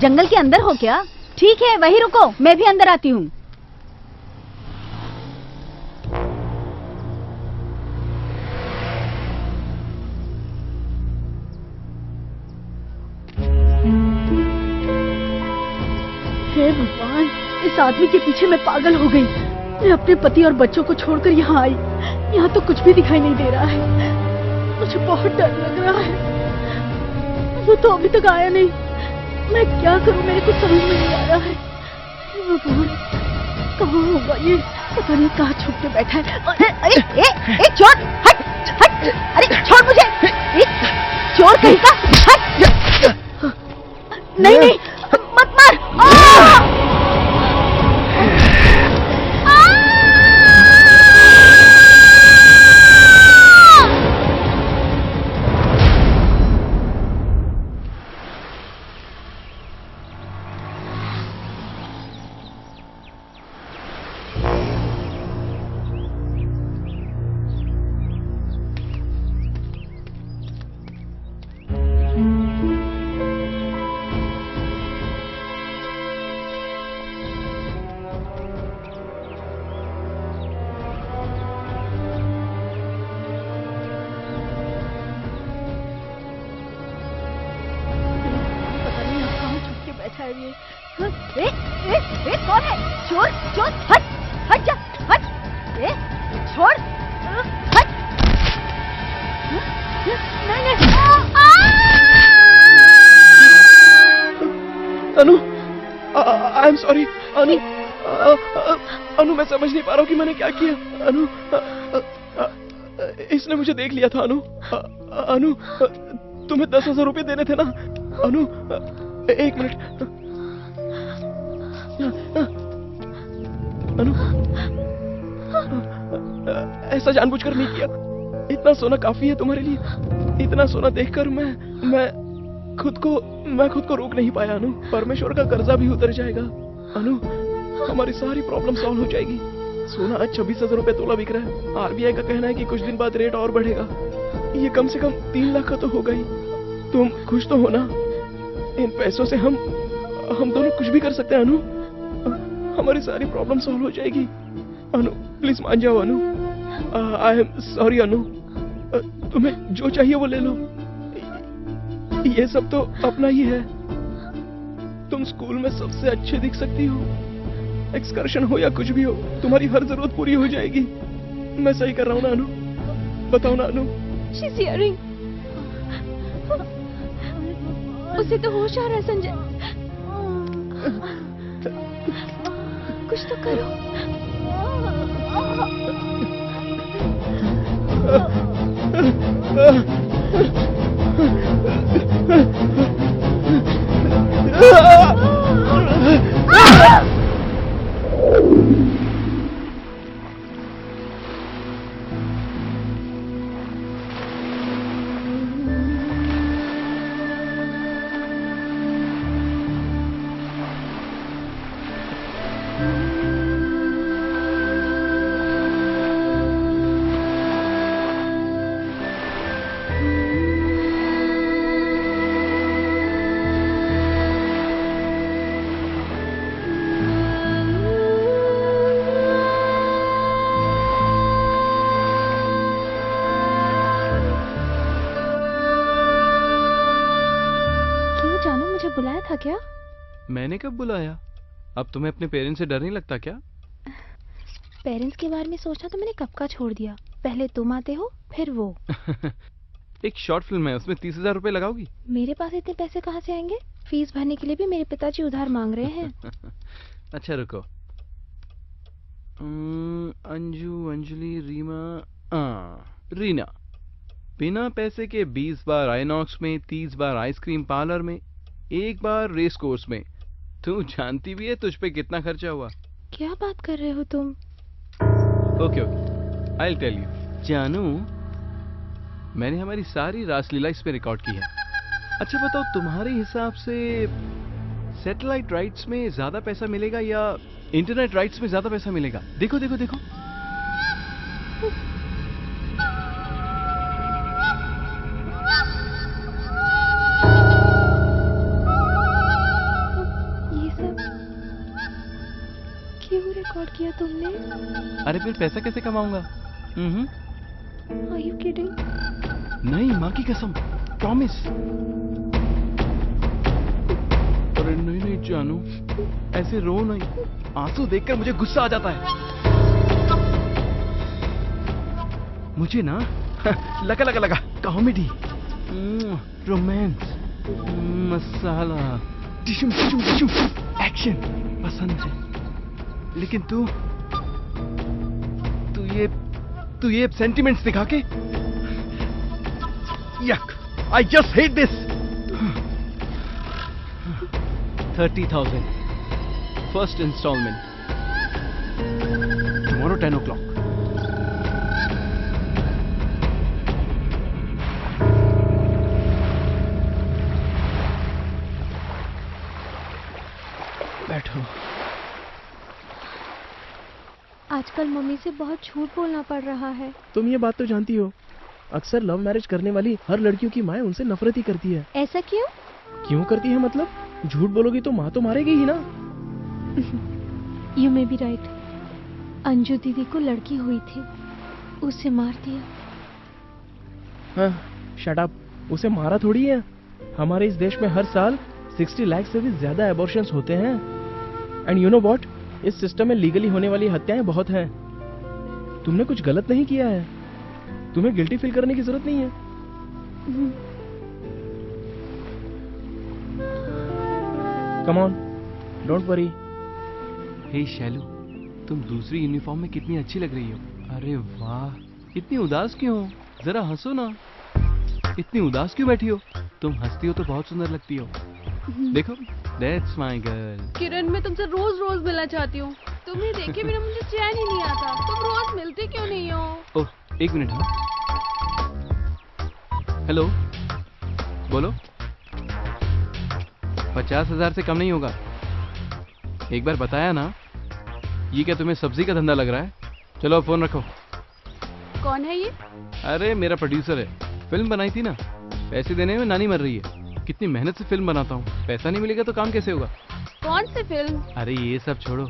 जंगल के अंदर हो क्या? ठीक है, वहीं रुको, मैं भी अंदर आती हूँ। हे भगवान, इस आदमी के पीछे मैं पागल हो गई। मैं अपने पति और बच्चों को छोड़कर यहाँ आई। यहाँ तो कुछ भी दिखाई नहीं दे रहा है। मुझे बहुत डर लग रहा है। वो तो अभी तक आया नहीं। मैं क्या करूं, मेरे को समझ में नहीं आ रहा है। भगवान, कहाँ होगा ये? पता नहीं कहाँ छुप के बैठा है। अरे चोर, हट हट! अरे छोड़ मुझे! चोर कहीं का, हट! नहीं नहीं, मत मार! कौन है? चोर चोर, हट हट जा, हट! छोड़, हट! नहीं नहीं, अनु, आई एम सॉरी अनु। अनु, मैं समझ नहीं पा रहा हूँ कि मैंने क्या किया। अनु, इसने मुझे देख लिया था। अनु, अनु, तुम्हें 10,000 रुपए देने थे ना। अनु, एक मिनट। अनु, ऐसा जानबूझकर नहीं किया। इतना सोना काफी है तुम्हारे लिए। इतना सोना देखकर मैं खुद को रोक नहीं पाया। अनु, परमेश्वर का कर्जा भी उतर जाएगा। अनु, हमारी सारी प्रॉब्लम सॉल्व हो जाएगी। सोना आज 26,000 रुपए तोला बिक रहा है। आरबीआई का कहना है कि कुछ दिन बाद रेट और बढ़ेगा। ये कम से कम 3 लाख का तो होगा ही। तुम खुश तो हो ना? इन पैसों से हम हम दोनों कुछ भी कर सकते हैं अनु। हमारी सारी प्रॉब्लम सॉल्व हो जाएगी। अनु प्लीज मान जाओ अनु। आई एम सॉरी अनु। तुम्हें जो चाहिए वो ले लो। ये सब तो अपना ही है। तुम स्कूल में सबसे अच्छे दिख सकती हो। एक्सकर्शन हो या कुछ भी हो, तुम्हारी हर जरूरत पूरी हो जाएगी। मैं सही कर रहा हूँ ना अनु? बताओ ना अनु। She's hearing. उसे तो होश आ रहा है संजय। कुछ तो करो। बुलाया था क्या? मैंने कब बुलाया? अब तुम्हें अपने पेरेंट्स से डर नहीं लगता क्या? पेरेंट्स के बारे में सोचना तो मैंने कब का छोड़ दिया। पहले तुम आते हो फिर वो। एक शॉर्ट फिल्म है, उसमें 30,000 रुपए लगाओगी? मेरे पास इतने पैसे कहाँ से आएंगे? फीस भरने के लिए भी मेरे पिताजी उधार मांग रहे हैं। अच्छा रुको। अंजू, अंजलि, रीना। बिना पैसे के 20 बार आइनॉक्स में, 30 बार आइसक्रीम पार्लर में, 1 बार रेस कोर्स में। तू जानती भी है तुझ पे कितना खर्चा हुआ? क्या बात कर रहे हो तुम? Okay I will tell you. जानू, मैंने हमारी सारी रासलीला इस पे रिकॉर्ड की है। अच्छा बताओ, तुम्हारे हिसाब से सैटेलाइट राइट्स में ज्यादा पैसा मिलेगा या इंटरनेट राइट्स में ज्यादा पैसा मिलेगा? देखो देखो देखो। क्यों रिकॉर्ड किया तुमने? अरे फिर पैसा कैसे कमाऊंगा? Are you kidding? नहीं, माँ की कसम, प्रॉमिस। अरे नहीं नहीं जानू, ऐसे रो नहीं। आंसू देखकर मुझे गुस्सा आ जाता है। मुझे ना लगा कॉमेडी, रोमांस, मसाला, टिशुम टिशुम टिशुम, एक्शन पसंद है। लेकिन तू ये सेंटिमेंट्स दिखा के, yuck, I just hate this. 30,000 first instalment, tomorrow 10 o'clock। बैठो। आजकल मम्मी से बहुत झूठ बोलना पड़ रहा है। तुम ये बात तो जानती हो, अक्सर लव मैरिज करने वाली हर लड़कियों की माँ उनसे नफरत ही करती है। ऐसा क्यों? क्यों करती है मतलब? झूठ बोलोगी तो माँ तो मारेगी ही ना। You may be right. Anju दीदी को लड़की हुई थी, उसे मार दिया। हाँ, शट अप। उसे मारा थोड़ी है। हमारे इस देश में हर साल 60 लाख से भी ज्यादा एबॉर्शंस होते हैं। एंड यू नो व्हाट, इस सिस्टम में लीगली होने वाली हत्याएं बहुत हैं। तुमने कुछ गलत नहीं किया है, तुम्हें गिल्टी फील करने की जरूरत नहीं है। Come on, don't worry. Hey Shailu, तुम दूसरी यूनिफॉर्म में कितनी अच्छी लग रही हो। अरे वाह, इतनी उदास क्यों हो? जरा हंसो ना। इतनी उदास क्यों बैठी हो? तुम हंसती हो तो बहुत सुंदर लगती हो। देखो, दैट्स माय गर्ल। किरण, मैं तुमसे रोज रोज मिलना चाहती हूँ। तुम्हें देखे बिना मुझे चैन ही नहीं आता। तुम रोज मिलते क्यों नहीं हो? ओह, 1 मिनट। हेलो, बोलो। 50,000 से कम नहीं होगा। एक बार बताया ना। ये क्या तुम्हें सब्जी का धंधा लग रहा है? चलो अब फोन रखो। कौन है ये? अरे मेरा प्रोड्यूसर है। फिल्म बनाई थी ना, पैसे देने में नानी मर रही है। कितनी मेहनत से फिल्म बनाता हूँ, पैसा नहीं मिलेगा तो काम कैसे होगा? कौन सी फिल्म? अरे ये सब छोड़ो,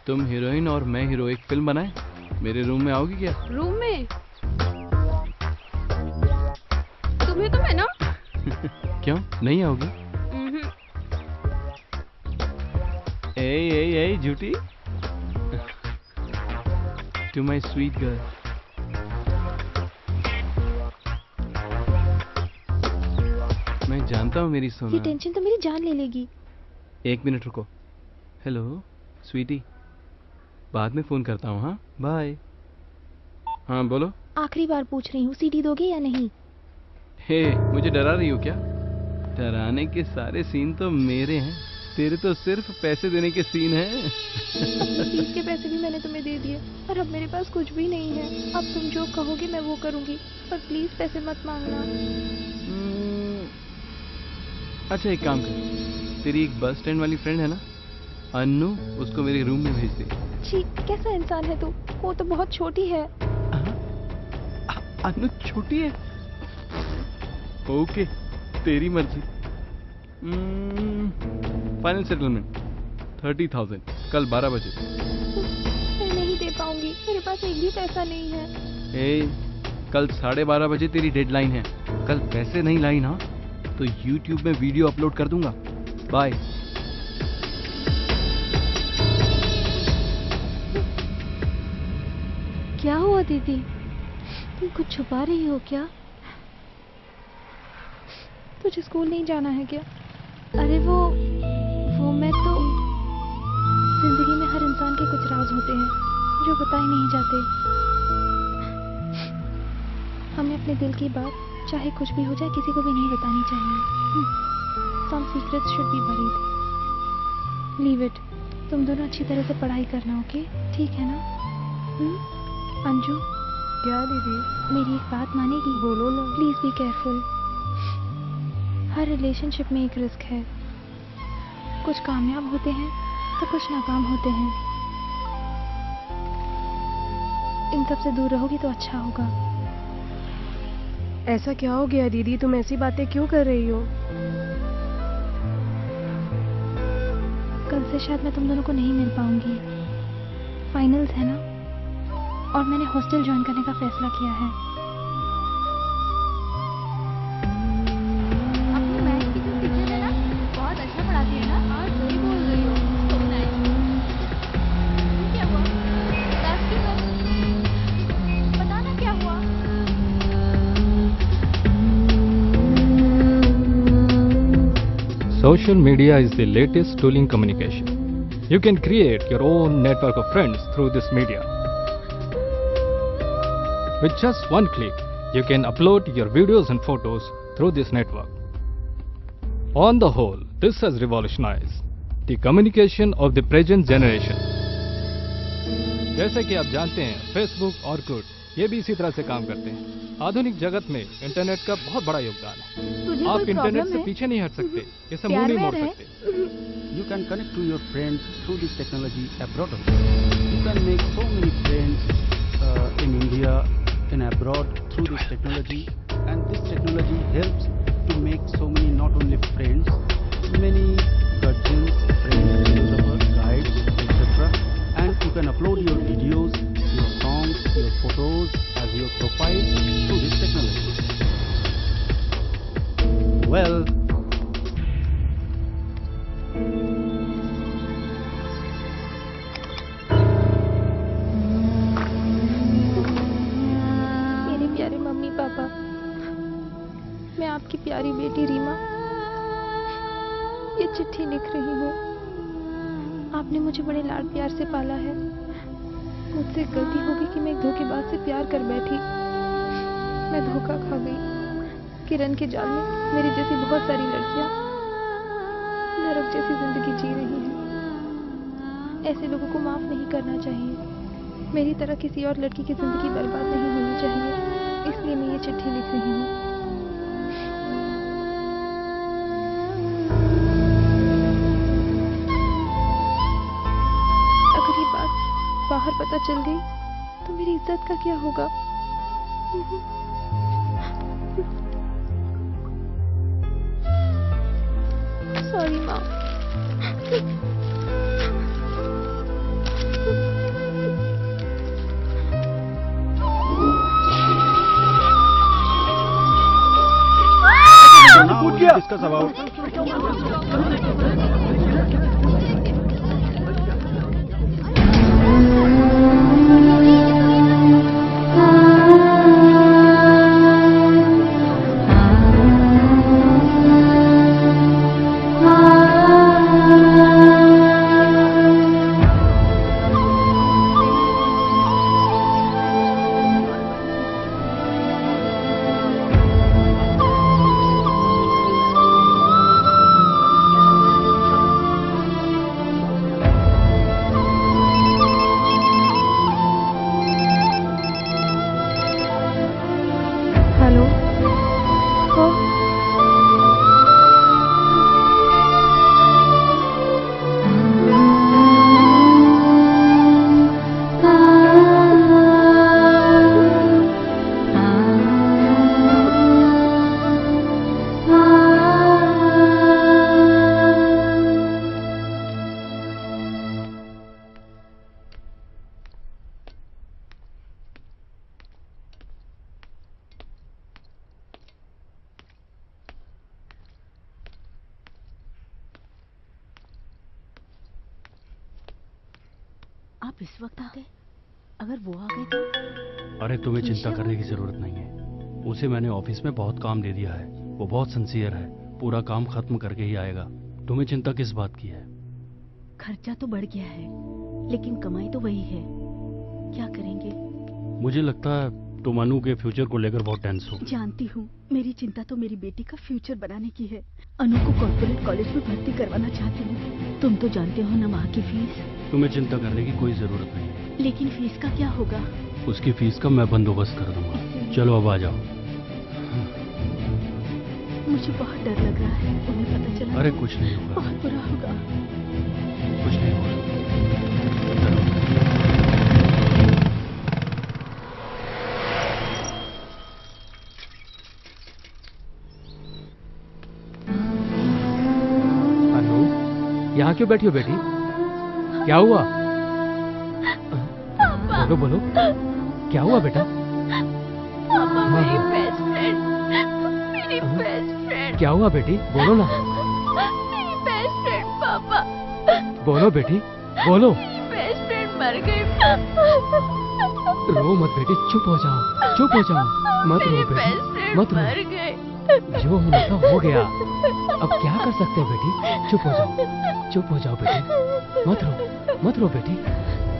तुम हीरोइन और मैं हीरो एक फिल्म बनाए, मेरे रूम में आओगी क्या? रूम में? तुम्हें तो मैं ना। क्यों नहीं आओगी? ए झूठी, टू माई स्वीट गर्ल। मैं जानता हूँ मेरी सोना। ये टेंशन तो मेरी जान ले लेगी। 1 मिनट रुको। हेलो स्वीटी, बाद में फोन करता हूँ। हाँ बाय। हाँ बोलो। आखिरी बार पूछ रही हूँ, सीडी दोगे या नहीं? हे, मुझे डरा रही हो क्या? डराने के सारे सीन तो मेरे हैं, तेरे तो सिर्फ पैसे देने के सीन हैं। फीस के पैसे भी मैंने तुम्हें दे दिए और अब मेरे पास कुछ भी नहीं है। अब तुम जो कहोगे मैं वो करूँगी, पर प्लीज पैसे मत मांगना। अच्छा एक काम कर, तेरी एक बस स्टैंड वाली फ्रेंड है ना अन्नू, उसको मेरे रूम में भेज दे। छी, कैसा इंसान है तू? वो तो बहुत छोटी है। अन्नू छोटी है? ओके तेरी मर्जी। फाइनल सेटलमेंट 30,000 कल 12 बजे। मैं नहीं दे पाऊंगी, मेरे पास एक भी पैसा नहीं है। ए, कल 12:30 बजे तेरी डेडलाइन है। कल पैसे नहीं लाई ना तो YouTube में वीडियो अपलोड कर दूंगा। बाय। क्या हुआ दीदी, तुम कुछ छुपा रही हो क्या? तुझे स्कूल नहीं जाना है क्या? अरे वो मैं तो। जिंदगी में हर इंसान के कुछ राज होते हैं जो बताए नहीं जाते। हमें अपने दिल की बात चाहे कुछ भी हो जाए किसी को भी नहीं बतानी चाहिए। Some secrets should be buried. Leave it. तुम दोनों अच्छी तरह से पढ़ाई करना, ओके? ठीक है ना? अंजू। क्या दीदी? मेरी एक बात मानेगी? बोलो ना। Please be careful. Her relationship में एक रिस्क है। कुछ कामयाब होते हैं तो कुछ नाकाम होते हैं। इन सब से दूर रहोगी तो अच्छा होगा। ऐसा क्या हो गया दीदी, तुम ऐसी बातें क्यों कर रही हो? कल से शायद मैं तुम दोनों को नहीं मिल पाऊंगी। फाइनल्स है ना, और मैंने हॉस्टल ज्वाइन करने का फैसला किया है। अपनी मैथ की जो टीचर है ना, बहुत अच्छा पढ़ाती है ना। हाँ सही बोल रही हो। So nice. क्या हुआ? क्लास क्यों है? बताना क्या हुआ? Social media is the latest tool in communication. You can create your own network of friends through this media. With just one click, you can upload your videos and photos through this network. On the whole, this has revolutionized the communication of the present generation. जैसे कि आप जानते हैं, Facebook और Orkut ये भी इसी तरह से काम करते हैं। आधुनिक जगत में इंटरनेट का बहुत बड़ा योगदान है। आप इंटरनेट से पीछे नहीं हट सकते, इसे मुंह नहीं मोड़ सकते। You can connect to your friends through this technology abroad also. You can make so many friends in India and abroad through this technology, and this technology helps to make so many not only friends, many guardians, friends, photographers, guides, etc. And you can upload your videos, your songs, your photos as your profile through this technology. Well, मेरे प्यारे mummy papa, मैं आपकी प्यारी बेटी रीमा ये चिट्ठी लिख रही हूँ। आपने मुझे बड़े लाड प्यार से पाला है। मुझसे गलती होगी कि मैं एक धोखेबाज से प्यार कर बैठी। मैं धोखा खा गई। किरण के जाल में मेरी जैसी बहुत सारी लड़कियां नरक जैसी जिंदगी जी रही हैं। ऐसे लोगों को माफ नहीं करना चाहिए। मेरी तरह किसी और लड़की की जिंदगी बर्बाद नहीं होनी चाहिए, इसलिए मैं ये चिट्ठी लिख रही हूँ। अगर ये बात बाहर पता चल गई तो मेरी इज्जत का क्या होगा? सॉरी माँ। कूद गया। डिस्कस अबाउट हेलो हो आप इस वक्त आ गए? अगर वो आ गए तो? अरे तुम्हें चिंता करने की जरूरत नहीं है। उसे मैंने ऑफिस में बहुत काम दे दिया है। वो बहुत सिंसियर है, पूरा काम खत्म करके ही आएगा। तुम्हें चिंता किस बात की है? खर्चा तो बढ़ गया है, लेकिन कमाई तो वही है। क्या करेंगे? मुझे लगता है तुम अनु के फ्यूचर को लेकर बहुत टेंस हो। जानती हूँ, मेरी चिंता तो मेरी बेटी का फ्यूचर बनाने की है। अनु को कॉर्पोरेट कॉलेज में भर्ती करवाना चाहती हूँ। तुम तो जानते हो ना वहाँ की फीस। तुम्हें चिंता करने की कोई जरूरत नहीं है। लेकिन फीस का क्या होगा? उसकी फीस का मैं बंदोबस्त कर दूंगा। चलो अब आ जाओ। मुझे बहुत डर लग रहा है, उन्हें पता चला। अरे कुछ नहीं होगा। बहुत बुरा होगा। कुछ नहीं होगा। यहाँ क्यों बैठी हो बेटी? क्या हुआ? बोलो बोलो, क्या हुआ बेटा? पापा मेरी बेस्ट फ्रेंड, मेरी बेस्ट फ्रेंड। क्या हुआ बेटी? बोलो ना। मेरी बेस्ट फ्रेंड पापा। बोलो बेटी, बोलो। मेरी बेस्ट फ्रेंड मर गई। रो मत बेटी, चुप हो जाओ, चुप हो जाओ, मत रो बेटी, मत मर रो। गई। जो होना था हो गया, अब क्या कर सकते हैं बेटी? चुप हो जाओ, चुप हो जाओ बेटी, मत रो बेटी,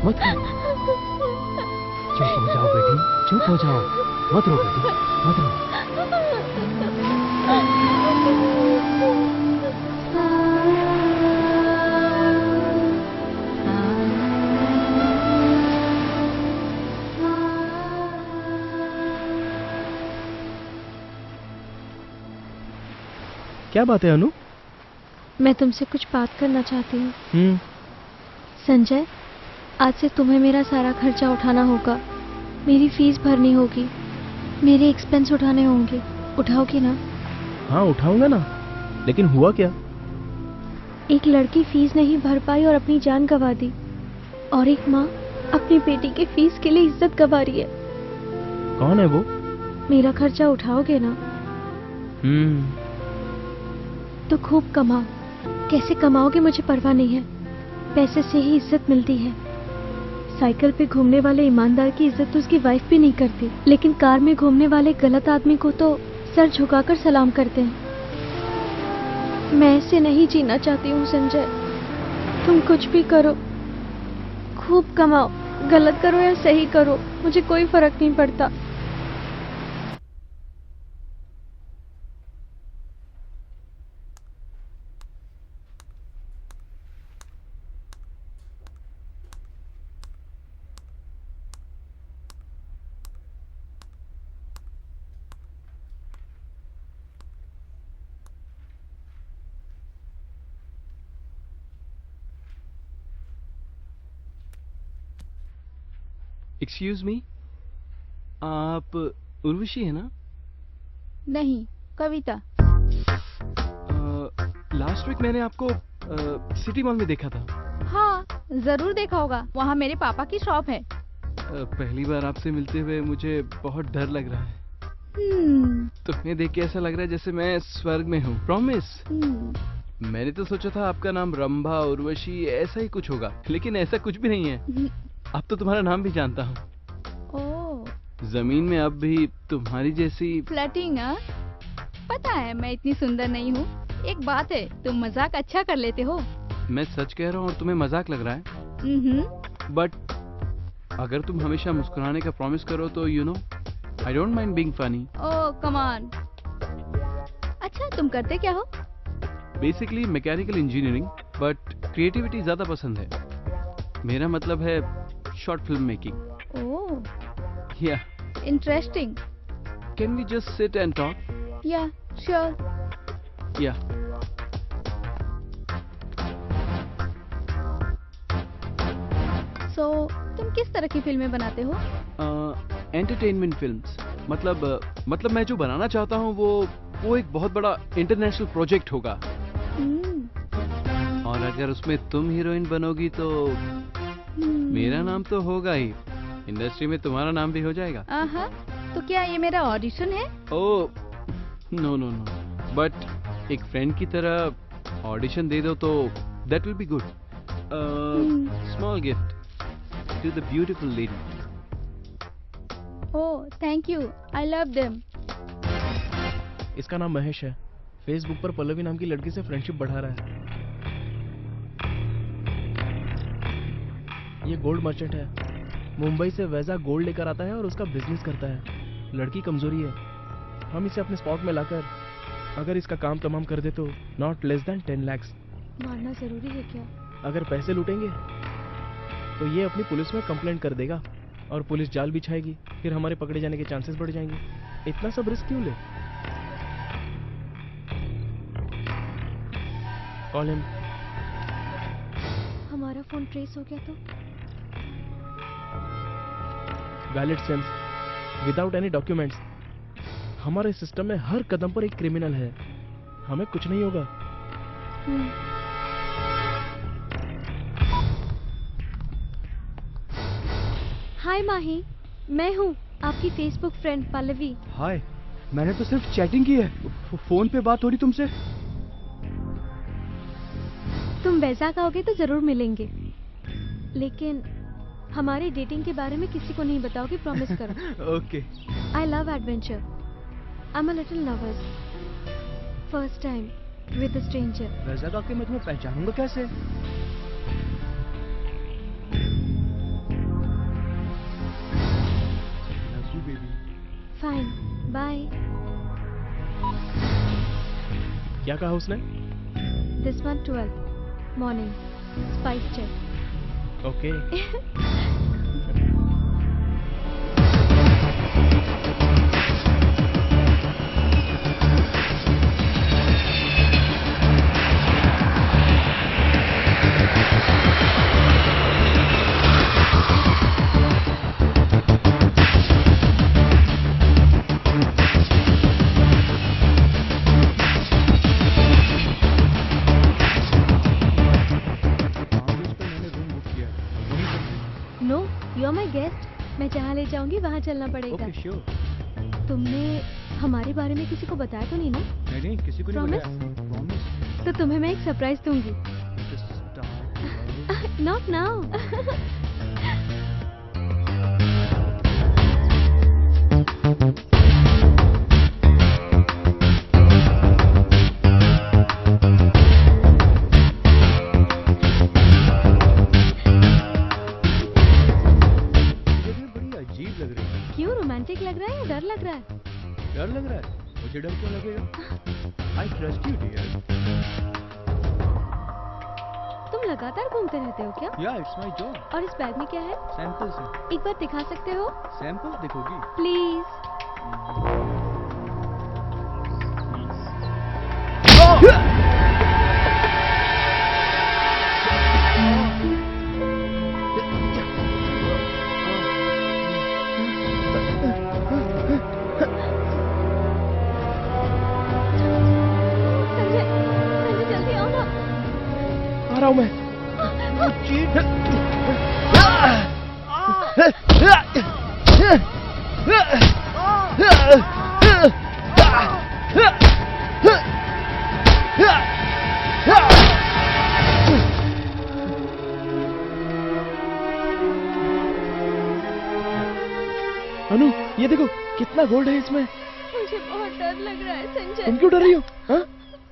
मत रो। चुप हो जाओ बेटी, चुप हो जाओ, मत रो बेटी, मत रो। क्या बात है अनु? मैं तुमसे कुछ बात करना चाहती हूँ। संजय, आज से तुम्हें मेरा सारा खर्चा उठाना होगा। मेरी फीस भरनी होगी, मेरे एक्सपेंस उठाने होंगे। उठाओगे ना? हाँ उठाऊंगा ना, लेकिन हुआ क्या? एक लड़की फीस नहीं भर पाई और अपनी जान गंवा दी, और एक माँ अपनी बेटी की फीस के लिए इज्जत गंवा रही है। कौन है वो? मेरा खर्चा उठाओगे ना? तो खूब कमाओ। कैसे कमाओगे मुझे परवाह नहीं है, पैसे से ही इज्जत मिलती है। साइकिल पे घूमने वाले ईमानदार की इज्जत तो उसकी वाइफ भी नहीं करती, लेकिन कार में घूमने वाले गलत आदमी को तो सर झुकाकर सलाम करते हैं। मैं ऐसे नहीं जीना चाहती हूँ संजय। तुम कुछ भी करो, खूब कमाओ, गलत करो या सही करो, मुझे कोई फर्क नहीं पड़ता। एक्सक्यूज मी, आप उर्वशी है ना? नहीं, कविता। लास्ट वीक मैंने आपको सिटी मॉल में देखा था। हाँ, जरूर देखा होगा, वहाँ मेरे पापा की शॉप है। पहली बार आपसे मिलते हुए मुझे बहुत डर लग रहा है। तुम्हें देख के ऐसा लग रहा है जैसे मैं स्वर्ग में हूँ। प्रॉमिस। मैंने तो सोचा था आपका नाम रंभा उर्वशी ऐसा ही कुछ होगा, लेकिन ऐसा कुछ भी नहीं है। अब तो तुम्हारा नाम भी जानता हूँ। ओह, जमीन में अब भी तुम्हारी जैसी फ्लर्टिंग। पता है मैं इतनी सुंदर नहीं हूँ। एक बात है, तुम मजाक अच्छा कर लेते हो। मैं सच कह रहा हूँ और तुम्हें मजाक लग रहा है। बट अगर तुम हमेशा मुस्कुराने का प्रॉमिस करो तो you know I don't mind being funny. Oh come on. अच्छा तुम करते क्या हो? Basically mechanical engineering, but creativity ज्यादा पसंद है। मेरा मतलब है short film making. Oh yeah interesting. Can we just sit and talk? Yeah sure. Yeah so तुम किस तरह की फिल्में बनाते हो? Entertainment films. मतलब मैं जो बनाना चाहता हूँ वो एक बहुत बड़ा इंटरनेशनल प्रोजेक्ट होगा। और अगर उसमें तुम हीरोइन बनोगी तो मेरा नाम तो होगा ही, इंडस्ट्री में तुम्हारा नाम भी हो जाएगा। तो क्या ये मेरा ऑडिशन है? Oh no no no, but एक फ्रेंड की तरह ऑडिशन दे दो तो that will be good. Small gift to the beautiful lady. Oh thank you, I love them. इसका नाम महेश है। फेसबुक पर पल्लवी नाम की लड़की से फ्रेंडशिप बढ़ा रहा है। ये गोल्ड मर्चेंट है। मुंबई से वैसा गोल्ड लेकर आता है और उसका बिजनेस करता है। लड़की कमजोरी है। हम इसे अपने स्पॉट में लाकर अगर इसका काम तमाम कर दे तो नॉट लेस देन 10 lakhs। मारना जरूरी है क्या? अगर पैसे लूटेंगे तो ये अपनी पुलिस में कंप्लेंट कर देगा और पुलिस जाल बिछाएगी, फिर हमारे पकड़े जाने के चांसेस बढ़ जाएंगे। इतना सब रिस्क क्यों ले? Call him. हमारा फोन ट्रेस हो गया तो? Valid sense without any documents. हमारे सिस्टम में हर कदम पर एक क्रिमिनल है। हमें कुछ नहीं होगा। हाय माही, मैं हूँ आपकी फेसबुक फ्रेंड पल्लवी। हाय, मैंने तो सिर्फ चैटिंग की है, फोन पे बात हो रही तुमसे। तुम वैसा आओगे तो जरूर मिलेंगे, लेकिन हमारे डेटिंग के बारे में किसी को नहीं बताओगे, प्रॉमिस करो। Okay. I love adventure. I am a little nervous. First time with a stranger. वैसा के मैं तुम्हें पहचानूंगा कैसे? Fine, bye. क्या कहा उसने? This one 12 morning spice check. Okay. मैं जहाँ ले जाऊंगी वहाँ चलना पड़ेगा। Okay, sure. तुमने हमारे बारे में किसी को बताया तो नहीं ना? नहीं, किसी को नहीं बताया। प्रॉमिस। तो तुम्हें मैं एक सरप्राइज दूंगी। Not now. क्यों, रोमांटिक लग रहा है या डर लग रहा है? डर लग रहा है? मुझे डर क्यों लगेगा? I trust you, dear. तुम लगातार घूमते रहते हो क्या? Yeah, it's my job. और इस बैग में क्या है? सैंपल्स हैं। एक बार दिखा सकते हो? सैंपल्स दिखोगी? प्लीज। मैं कितना गोल्ड है इसमें? मुझे बहुत डर लग रहा है संजय। तुम क्यों डर रही हो? हाँ?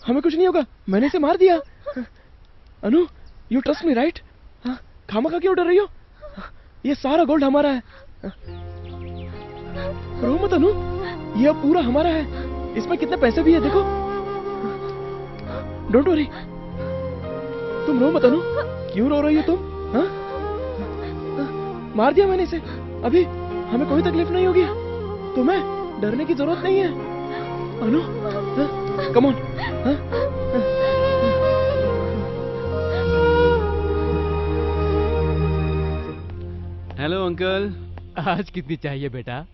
हमें कुछ नहीं होगा, मैंने इसे मार दिया। अनु, यू ट्रस्ट मी राइट? हाँ, खामखा क्यों डर रही हो? ये सारा गोल्ड हमारा है। रो मत अनु, ये अब पूरा हमारा है। इसमें कितने पैसे भी है देखो। डोंट वरी, तुम रो मत अनु। क्यों रो रही हो तुम? हाँ? मार दिया मैंने इसे, अभी हमें कोई तकलीफ नहीं होगी। तुम्हें डरने की जरूरत नहीं है Anu. Come on. Hello uncle. आज कितनी चाहिए बेटा?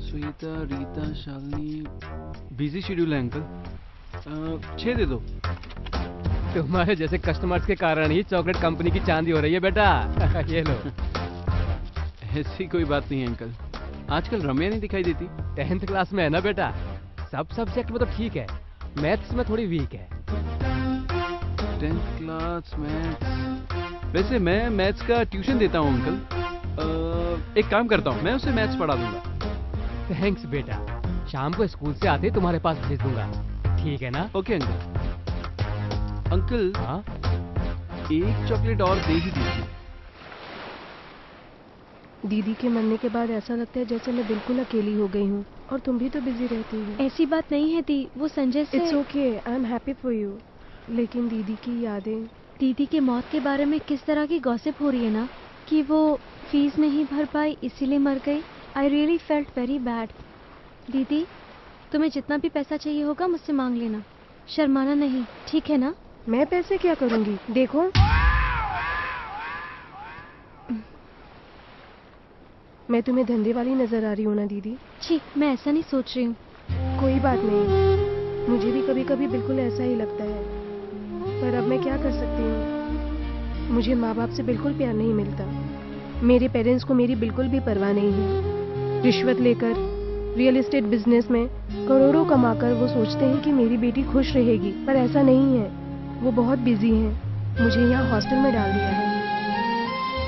श्वेता, रीता, शालिनी, बिजी शेड्यूल है अंकल। 6 दे दो। तुम्हारे जैसे कस्टमर्स के कारण ही चॉकलेट कंपनी की चांदी हो रही है बेटा। ये लो। ऐसी कोई बात नहीं है अंकल, आजकल रम्या नहीं दिखाई देती। 10th क्लास में है ना बेटा, सब सब्जेक्ट में तो ठीक है, मैथ्स में थोड़ी वीक है। 10th class maths. वैसे मैं मैथ्स का ट्यूशन देता हूँ अंकल। एक काम करता हूँ, मैं उसे मैथ्स पढ़ा दूंगा। थैंक्स बेटा, शाम को स्कूल से आते तुम्हारे पास भेज दूंगा, ठीक है ना? Okay uncle. अंकल, हाँ? एक चॉकलेट और दे ही दीजिए। दीदी के मरने के बाद ऐसा लगता है जैसे मैं बिल्कुल अकेली हो गई हूँ, और तुम भी तो बिजी रहती हो। ऐसी बात नहीं है दी, वो संजय से। It's okay, I am happy for you. लेकिन दीदी की यादें। दीदी के मौत के बारे में किस तरह की गॉसिप हो रही है ना, कि वो फीस नहीं भर पाई इसीलिए मर गई। I really felt very bad. दीदी, तुम्हें जितना भी पैसा चाहिए होगा मुझसे मांग लेना, शर्माना नहीं, ठीक है ना? मैं पैसे क्या करूंगी? देखो, मैं तुम्हें धंधे वाली नजर आ रही हूँ ना दीदी? छी, मैं ऐसा नहीं सोच रही हूँ। कोई बात नहीं, मुझे भी कभी कभी बिल्कुल ऐसा ही लगता है, पर अब मैं क्या कर सकती हूँ? मुझे माँ बाप से बिल्कुल प्यार नहीं मिलता। मेरे पेरेंट्स को मेरी बिल्कुल भी परवाह नहीं है। रिश्वत लेकर रियल एस्टेट बिजनेस में करोड़ों कमाकर वो सोचते हैं कि मेरी बेटी खुश रहेगी, पर ऐसा नहीं है। वो बहुत बिजी हैं, मुझे यहाँ हॉस्टल में डाल दिया है।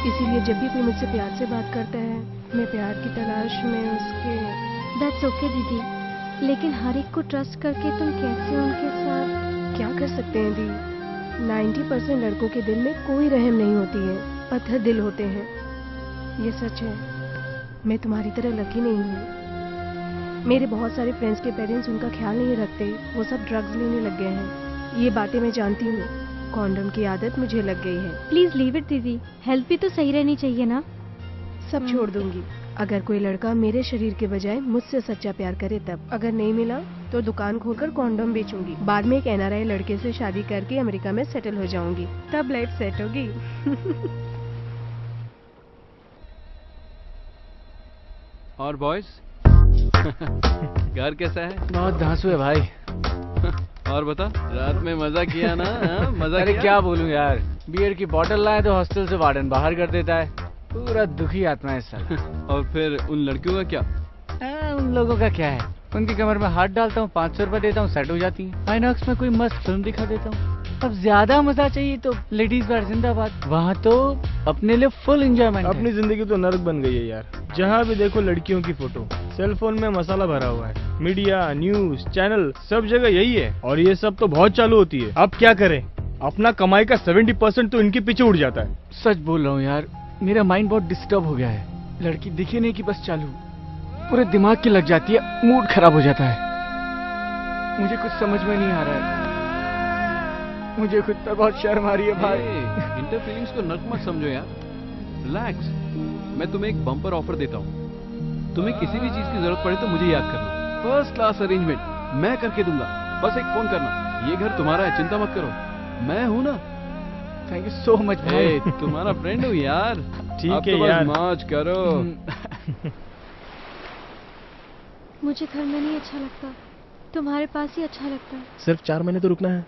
इसीलिए जब भी कोई मुझसे प्यार से बात करता है, मैं प्यार की तलाश में उसके। दैट्स ओके दीदी, लेकिन हर एक को ट्रस्ट करके तुम कैसे उनके साथ? क्या कर सकते हैं दी? 90% लड़कों के दिल में कोई रहम नहीं होती है, पत्थर दिल होते हैं। ये सच है, मैं तुम्हारी तरह लकी नहीं हूँ। मेरे बहुत सारे फ्रेंड्स के पेरेंट्स उनका ख्याल नहीं रखते, वो सब ड्रग्स लेने लग गए हैं। ये बातें मैं जानती हूँ, कॉन्डम की आदत मुझे लग गई है। प्लीज लीव इट दीदी, हेल्थ भी तो सही रहनी चाहिए ना। सब छोड़ दूंगी अगर कोई लड़का मेरे शरीर के बजाय मुझसे सच्चा प्यार करे तब। अगर नहीं मिला तो दुकान खोलकर कॉन्डम बेचूंगी, बाद में एक NRI लड़के से शादी करके अमेरिका में सेटल हो जाऊंगी, तब लाइफ सेट होगी। और बॉयज, घर कैसा है? बहुत धांसू है भाई। और बता, रात में मजा किया ना? मजा अरे किया? क्या बोलूं यार, बियर की बोतल लाए तो हॉस्टल से वार्डन बाहर कर देता है। पूरा दुखी आत्मा है सर। और फिर उन लड़कियों का क्या? उन लोगों का क्या है, उनकी कमर में हाथ डालता हूँ, 500 रुपए देता हूँ, सेट हो जाती है। आइनॉक्स में कोई मस्त फिल्म दिखा देता हूँ। अब ज्यादा मजा चाहिए तो लेडीज बार जिंदाबाद, वहाँ तो अपने लिए फुल एंजॉयमेंट। अपनी जिंदगी तो नरक बन गई है यार, जहाँ भी देखो लड़कियों की फोटो, सेल फोन में मसाला भरा हुआ है, मीडिया, न्यूज चैनल सब जगह यही है, और ये सब तो बहुत चालू होती है। अब क्या करें, अपना कमाई का 70% तो इनके पीछे उड़ जाता है। सच बोल रहा हूँ यार, मेरा माइंड बहुत डिस्टर्ब हो गया है। लड़की दिखे नहीं कि बस चालू, पूरे दिमाग की लग जाती है, मूड खराब हो जाता है। मुझे कुछ समझ में नहीं आ रहा है, मुझे खुद पर बहुत शर्म आ रही है भाई। इंटर फीलिंग्स को नर्क मत समझो यार, रिलैक्स। मैं तुम्हें एक बम्पर ऑफर देता हूँ, तुम्हें किसी भी चीज की जरूरत पड़े तो मुझे याद करना, फर्स्ट क्लास अरेंजमेंट मैं करके दूंगा, बस एक फोन करना। ये घर तुम्हारा है, चिंता मत करो, मैं हूँ ना। थैंक यू सो मच भाई। तुम्हारा फ्रेंड हूँ यार। ठीक है यार, मौज करो। मुझे घर में नहीं अच्छा लगता, तुम्हारे पास ही अच्छा लगता है। सिर्फ 4 महीने तो रुकना है,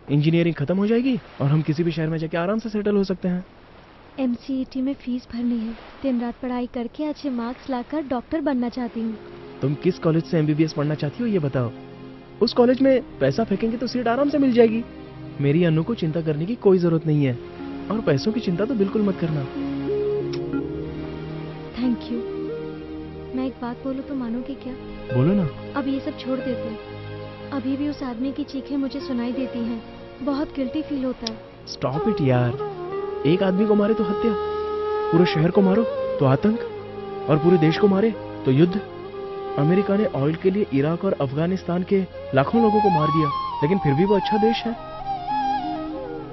इंजीनियरिंग खत्म हो जाएगी और हम किसी भी शहर में जाके आराम से सेटल हो सकते हैं। MCET में फीस भरनी है, दिन रात पढ़ाई करके अच्छे मार्क्स लाकर डॉक्टर बनना चाहती हूँ। तुम किस कॉलेज से MBBS पढ़ना चाहती हो ये बताओ। उस कॉलेज में पैसा फेंकेंगे तो सीट आराम से मिल जाएगी। मेरी अनु को चिंता करने की कोई जरूरत नहीं है, और पैसों की चिंता तो बिल्कुल मत करना। Thank you. बात बोलो तो मानोगे क्या? बोलो ना। अब ये सब छोड़ देते। अभी भी उस आदमी की चीखें मुझे सुनाई देती हैं। बहुत गिल्टी फील होता है। स्टॉप इट यार। एक आदमी को मारे तो हत्या, पूरे शहर को मारो तो आतंक, और पूरे देश को मारे तो युद्ध। अमेरिका ने ऑयल के लिए इराक और अफगानिस्तान के लाखों लोगों को मार दिया, लेकिन फिर भी वो अच्छा देश है।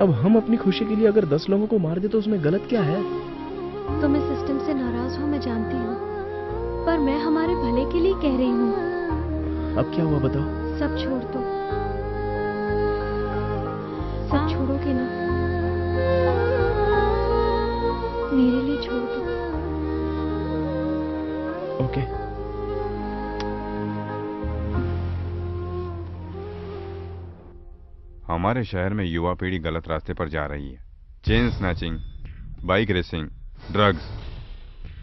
अब हम अपनी खुशी के लिए अगर 10 लोगों को मार दे तो उसमें गलत क्या है? तुम इस सिस्टम से नाराज हो, मैं जानती हूँ, पर मैं हमारे भले के लिए कह रही हूँ। अब क्या हुआ बताओ? सब छोड़ दो। सब छोड़ोगे ना? मेरे लिए छोड़ दो। ओके। हमारे शहर में युवा पीढ़ी गलत रास्ते पर जा रही है। Chain snatching, bike racing, drugs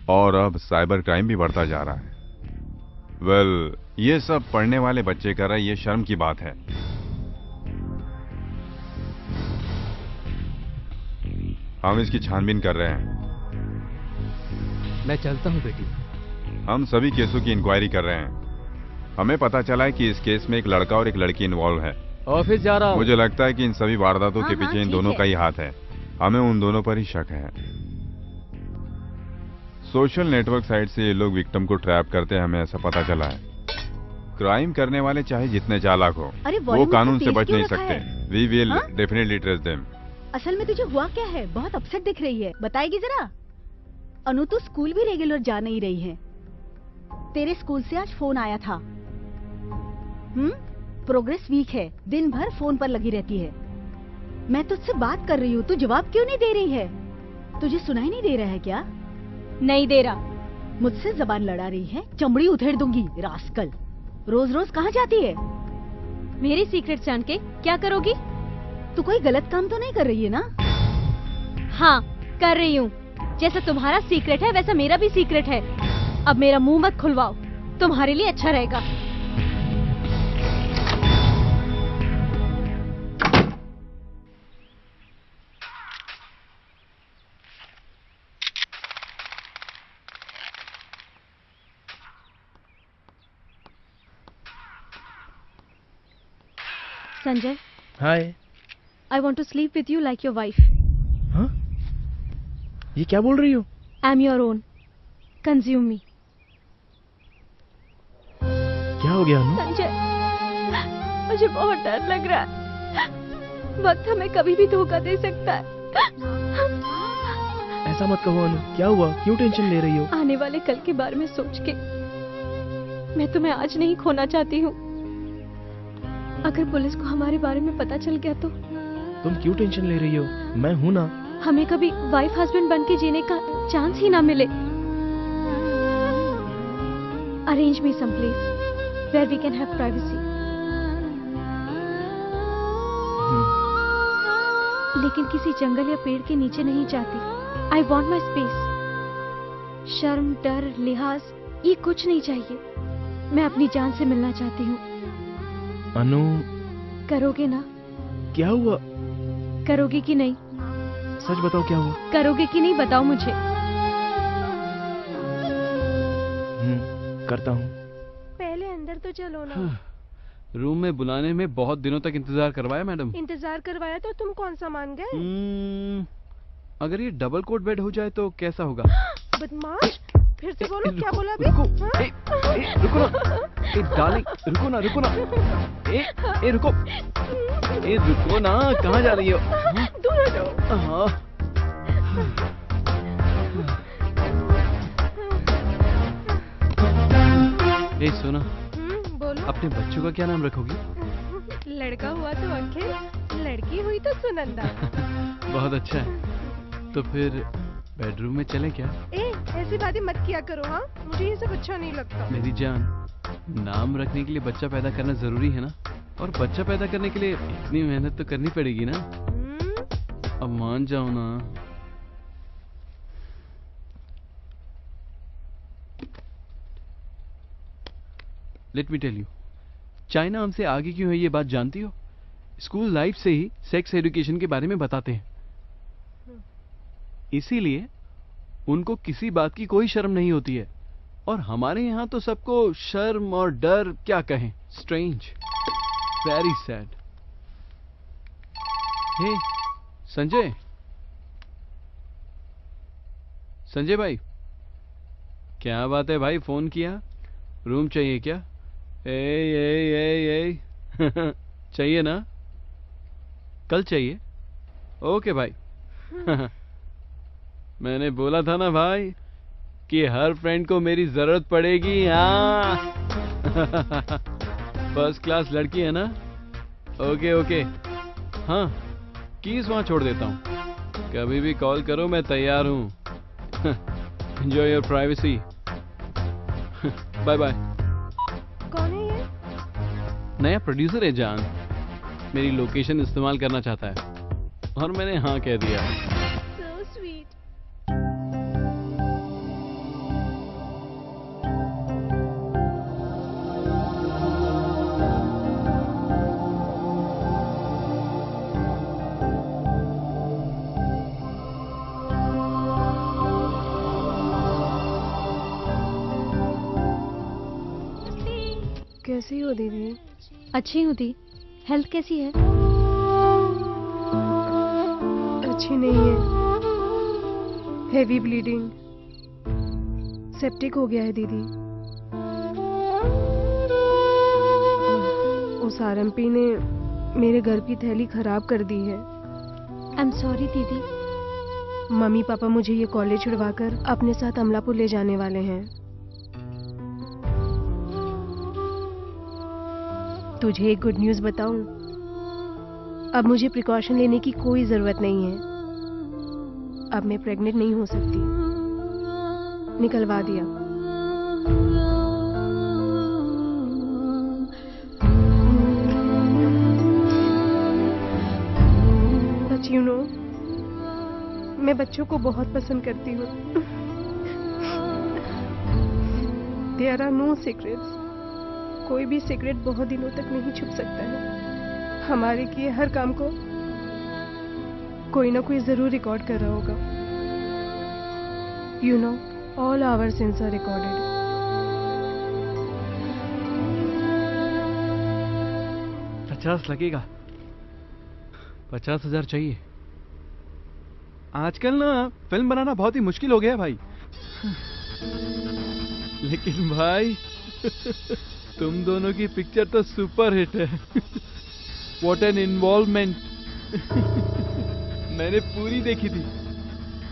और अब साइबर क्राइम भी बढ़ता जा रहा है। वेल, ये सब पढ़ने वाले बच्चे कर रहे, ये शर्म की बात है। हम इसकी छानबीन कर रहे हैं। मैं चलता हूँ बेटी। हम सभी केसों की इंक्वायरी कर रहे हैं। हमें पता चला है कि इस केस में एक लड़का और एक लड़की इन्वॉल्व है। ऑफिस जा रहा हूँ। मुझे लगता है कि इन सभी वारदातों के पीछे इन दोनों का ही हाथ है। हमें उन दोनों पर ही शक है। सोशल नेटवर्क साइट से ये लोग विक्टिम को ट्रैप करते हैं, हमें ऐसा पता चला है। क्राइम करने वाले चाहे जितने चालाक हो, वो कानून से बच नहीं सकते। We will definitely trace them. असल में तुझे हुआ क्या है? बहुत अपसेट दिख रही है, बताएगी जरा? अनु, तू स्कूल भी रेगुलर जा नहीं रही है। तेरे स्कूल से आज फोन आया था। प्रोग्रेस वीक है, दिन भर फोन पर लगी रहती है। मैं तुझसे बात कर रही हूँ, तू जवाब क्यों नहीं दे रही है? तुझे सुनाई नहीं दे रहा है क्या? नहीं दे रहा। मुझसे जबान लड़ा रही है, चमड़ी उधेड़ दूंगी रास्कल। रोज रोज कहाँ जाती है? मेरी सीक्रेट जान के क्या करोगी? तू कोई गलत काम तो नहीं कर रही है ना? हाँ, कर रही हूँ। जैसा तुम्हारा सीक्रेट है वैसा मेरा भी सीक्रेट है। अब मेरा मुंह मत खुलवाओ, तुम्हारे लिए अच्छा रहेगा। संजय, हाय। I want to sleep with you like your wife. हाँ? ये क्या बोल रही हो? I'm your own. Consume me. क्या हो गया अनु? संजय, मुझे बहुत डर लग रहा है। वक्त हमें कभी भी धोखा दे सकता है। ऐसा मत कहो अनु, क्या हुआ? क्यों टेंशन ले रही हो? आने वाले कल के बारे में सोच के मैं तुम्हें आज नहीं खोना चाहती हूँ। अगर पुलिस को हमारे बारे में पता चल गया तो? तुम क्यों टेंशन ले रही हो? मैं हूँ ना। हमें कभी वाइफ हस्बैंड बन के जीने का चांस ही ना मिले। Arrange me some place where we can have privacy. लेकिन किसी जंगल या पेड़ के नीचे नहीं चाहती। I want my space. शर्म, डर, लिहाज ये कुछ नहीं चाहिए। मैं अपनी जान से मिलना चाहती हूँ। अनु, करोगे ना? क्या हुआ? करोगे कि नहीं? सच बताओ, क्या हुआ? करोगे कि नहीं, बताओ मुझे। करता हूँ। पहले अंदर तो चलो ना। रूम में बुलाने में बहुत दिनों तक इंतजार करवाया मैडम। इंतजार करवाया तो तुम कौन सा मान गए? अगर ये डबल कोट बेड हो जाए तो कैसा होगा? बदमाश, फिर से बोलो। क्या बोला अभी? रुको ना, डार्लिंग, रुको ना। रुको ना, कहाँ जा रही हो? दूर हो जाओ। हाँ। सुना, बोलो। अपने बच्चों का क्या नाम रखोगी? लड़का हुआ तो अखिल, लड़की हुई तो सुनंदा। बहुत अच्छा है। तो फिर बेडरूम में चलें क्या? ऐसी बातें मत किया करो। हाँ, मुझे ये सब अच्छा नहीं लगता। मेरी जान, नाम रखने के लिए बच्चा पैदा करना जरूरी है ना, और बच्चा पैदा करने के लिए इतनी मेहनत तो करनी पड़ेगी ना। अब मान जाओ ना। Let me tell you, China हमसे आगे क्यों है ये बात जानती हो? स्कूल लाइफ से ही सेक्स एजुकेशन के बारे में बताते हैं। इसीलिए उनको किसी बात की कोई शर्म नहीं होती है। और हमारे यहाँ तो सबको शर्म और डर क्या कहें, स्ट्रेंज, वेरी सैड। हे संजय, संजय भाई, क्या बात है भाई, फोन किया? रूम चाहिए क्या? ए चाहिए ना? कल चाहिए? ओके भाई। मैंने बोला था ना भाई कि हर फ्रेंड को मेरी जरूरत पड़ेगी। हाँ। फर्स्ट क्लास लड़की है ना? Okay okay. हाँ, कीज वहां छोड़ देता हूँ, कभी भी कॉल करो, मैं तैयार हूँ। Enjoy your privacy. Bye bye. कौन है ये? नया प्रोड्यूसर है जान, मेरी लोकेशन इस्तेमाल करना चाहता है और मैंने हाँ कह दिया। So sweet. कैसी हो दीदी? अच्छी हूँ दी। हेल्थ कैसी है? अच्छी नहीं है, हेवी ब्लीडिंग, सेप्टिक हो गया है दीदी। उस आरएमपी ने मेरे घर की थैली खराब कर दी है। आई एम सॉरी दीदी। मम्मी पापा मुझे ये कॉलेज छुड़वाकर अपने साथ अमलापुर ले जाने वाले हैं। तुझे एक गुड न्यूज बताऊं? अब मुझे प्रिकॉशन लेने की कोई जरूरत नहीं है। अब मैं प्रेग्नेंट नहीं हो सकती। निकलवा दिया। But you know, मैं बच्चों को बहुत पसंद करती हूँ। There are no secrets. कोई भी सीक्रेट बहुत दिनों तक नहीं छुप सकता है। हमारे किए हर काम को कोई ना कोई जरूर रिकॉर्ड कर रहा होगा। You know, all our sins are recorded. $50 लगेगा। 50,000 चाहिए। आजकल ना फिल्म बनाना बहुत ही मुश्किल हो गया भाई। लेकिन भाई तुम दोनों की पिक्चर तो सुपर हिट है। What an involvement. मैंने पूरी देखी थी।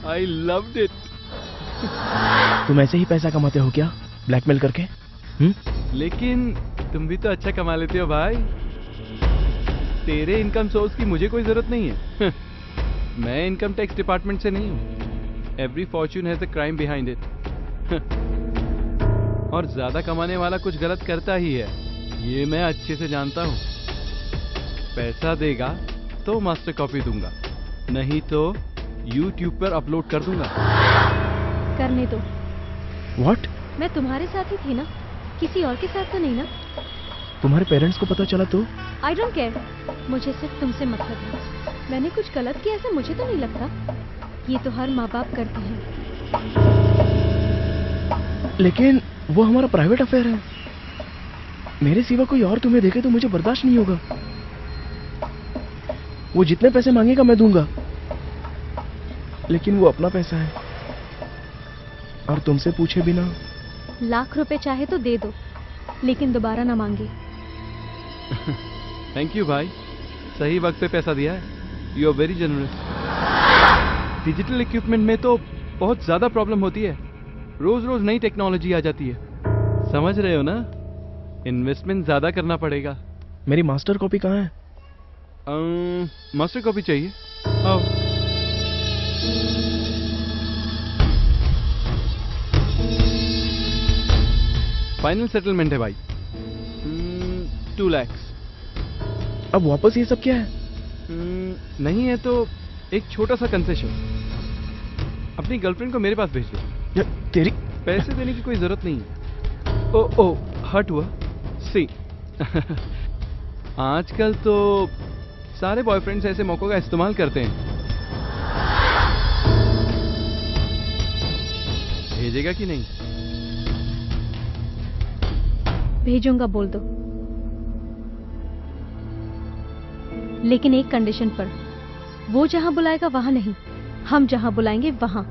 I loved it. तुम ऐसे ही पैसा कमाते हो क्या, ब्लैकमेल करके? लेकिन तुम भी तो अच्छा कमा लेते हो भाई। तेरे इनकम सोर्स की मुझे कोई जरूरत नहीं है। मैं इनकम टैक्स डिपार्टमेंट से नहीं हूँ। Every Fortune has a crime behind it. और ज्यादा कमाने वाला कुछ गलत करता ही है, ये मैं अच्छे से जानता हूँ। पैसा देगा तो मास्टर कॉपी दूंगा, नहीं तो YouTube पर अपलोड कर दूंगा। करने दो। What? मैं तुम्हारे साथ ही थी ना, किसी और के साथ तो नहीं ना? तुम्हारे पेरेंट्स को पता चला तो? आई डोंट केयर, मुझे सिर्फ तुमसे मतलब है। मैंने कुछ गलत किया ऐसा मुझे तो नहीं लगता। ये तो हर माँ बाप करते हैं। लेकिन वो हमारा प्राइवेट अफेयर है। मेरे सिवा कोई और तुम्हें देखे तो मुझे बर्दाश्त नहीं होगा। वो जितने पैसे मांगेगा मैं दूंगा, लेकिन वो अपना पैसा है और तुमसे पूछे बिना। लाख रुपए चाहे तो दे दो, लेकिन दोबारा ना मांगे। थैंक यू भाई, सही वक्त पे पैसा दिया है। You are very generous. Digital equipment में तो बहुत ज्यादा प्रॉब्लम होती है। रोज रोज नई टेक्नोलॉजी आ जाती है, समझ रहे हो ना? इन्वेस्टमेंट ज्यादा करना पड़ेगा। मेरी मास्टर कॉपी कहाँ है? मास्टर कॉपी चाहिए? आओ। फाइनल सेटलमेंट है भाई, 2 लाख। अब वापस ये सब क्या है? नहीं है तो एक छोटा सा कंसेशन। अपनी गर्लफ्रेंड को मेरे पास भेज दो। तेरी पैसे देने की कोई जरूरत नहीं है। ओ हर्ट हुआ? सी आजकल तो सारे बॉयफ्रेंड्स ऐसे मौकों का इस्तेमाल करते हैं। भेजेगा कि नहीं? भेजूंगा बोल दो, लेकिन एक कंडीशन पर। वो जहां बुलाएगा वहां नहीं, हम जहां बुलाएंगे वहां।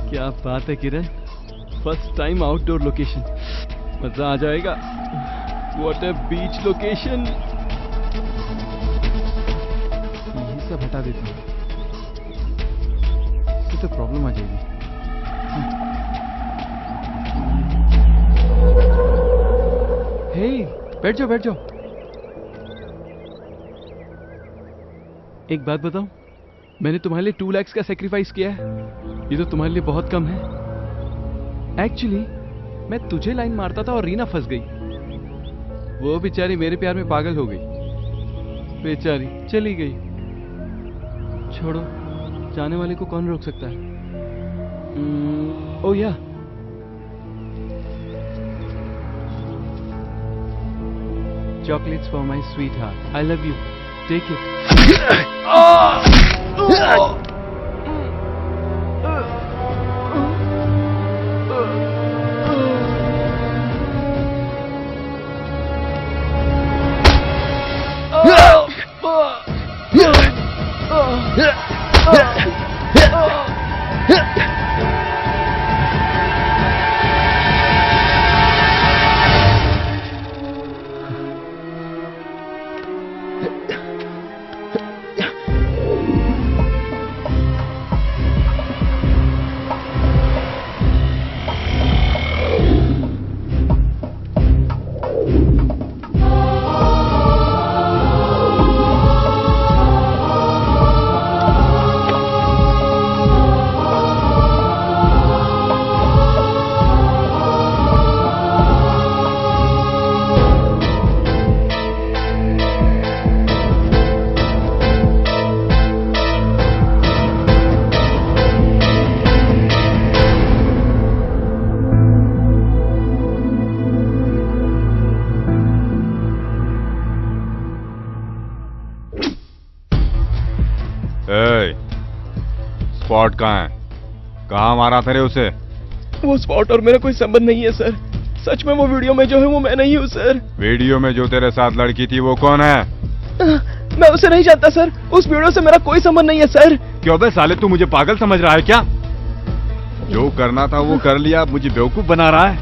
क्या बात है किरण, फर्स्ट टाइम आउटडोर लोकेशन, मजा आ जाएगा। What a beach location. ये सब हटा देता हूँ, इससे तो प्रॉब्लम आ जाएगी। हे, बैठ जाओ बैठ जाओ। एक बात बताऊं, मैंने तुम्हारे लिए 2 लाख का सेक्रीफाइस किया है। ये तो तुम्हारे लिए बहुत कम है। एक्चुअली मैं तुझे लाइन मारता था और रीना फंस गई। वो बेचारी मेरे प्यार में पागल हो गई, बेचारी चली गई। छोड़ो, जाने वाले को कौन रोक सकता है। Oh yeah, chocolates for my sweet heart, I love you, take it. Spot कहाँ है? कहाँ मारा था रे उसे? वो स्पॉट और मेरा कोई संबंध नहीं है सर। सच में वो वीडियो में जो है वो मैं नहीं हूँ सर। वीडियो में जो तेरे साथ लड़की थी वो कौन है? मैं उसे नहीं जानता सर। उस वीडियो से मेरा कोई संबंध नहीं है सर। क्यों बे साले, तू मुझे पागल समझ रहा है क्या? जो करना था वो कर लिया, मुझे बेवकूफ बना रहा है।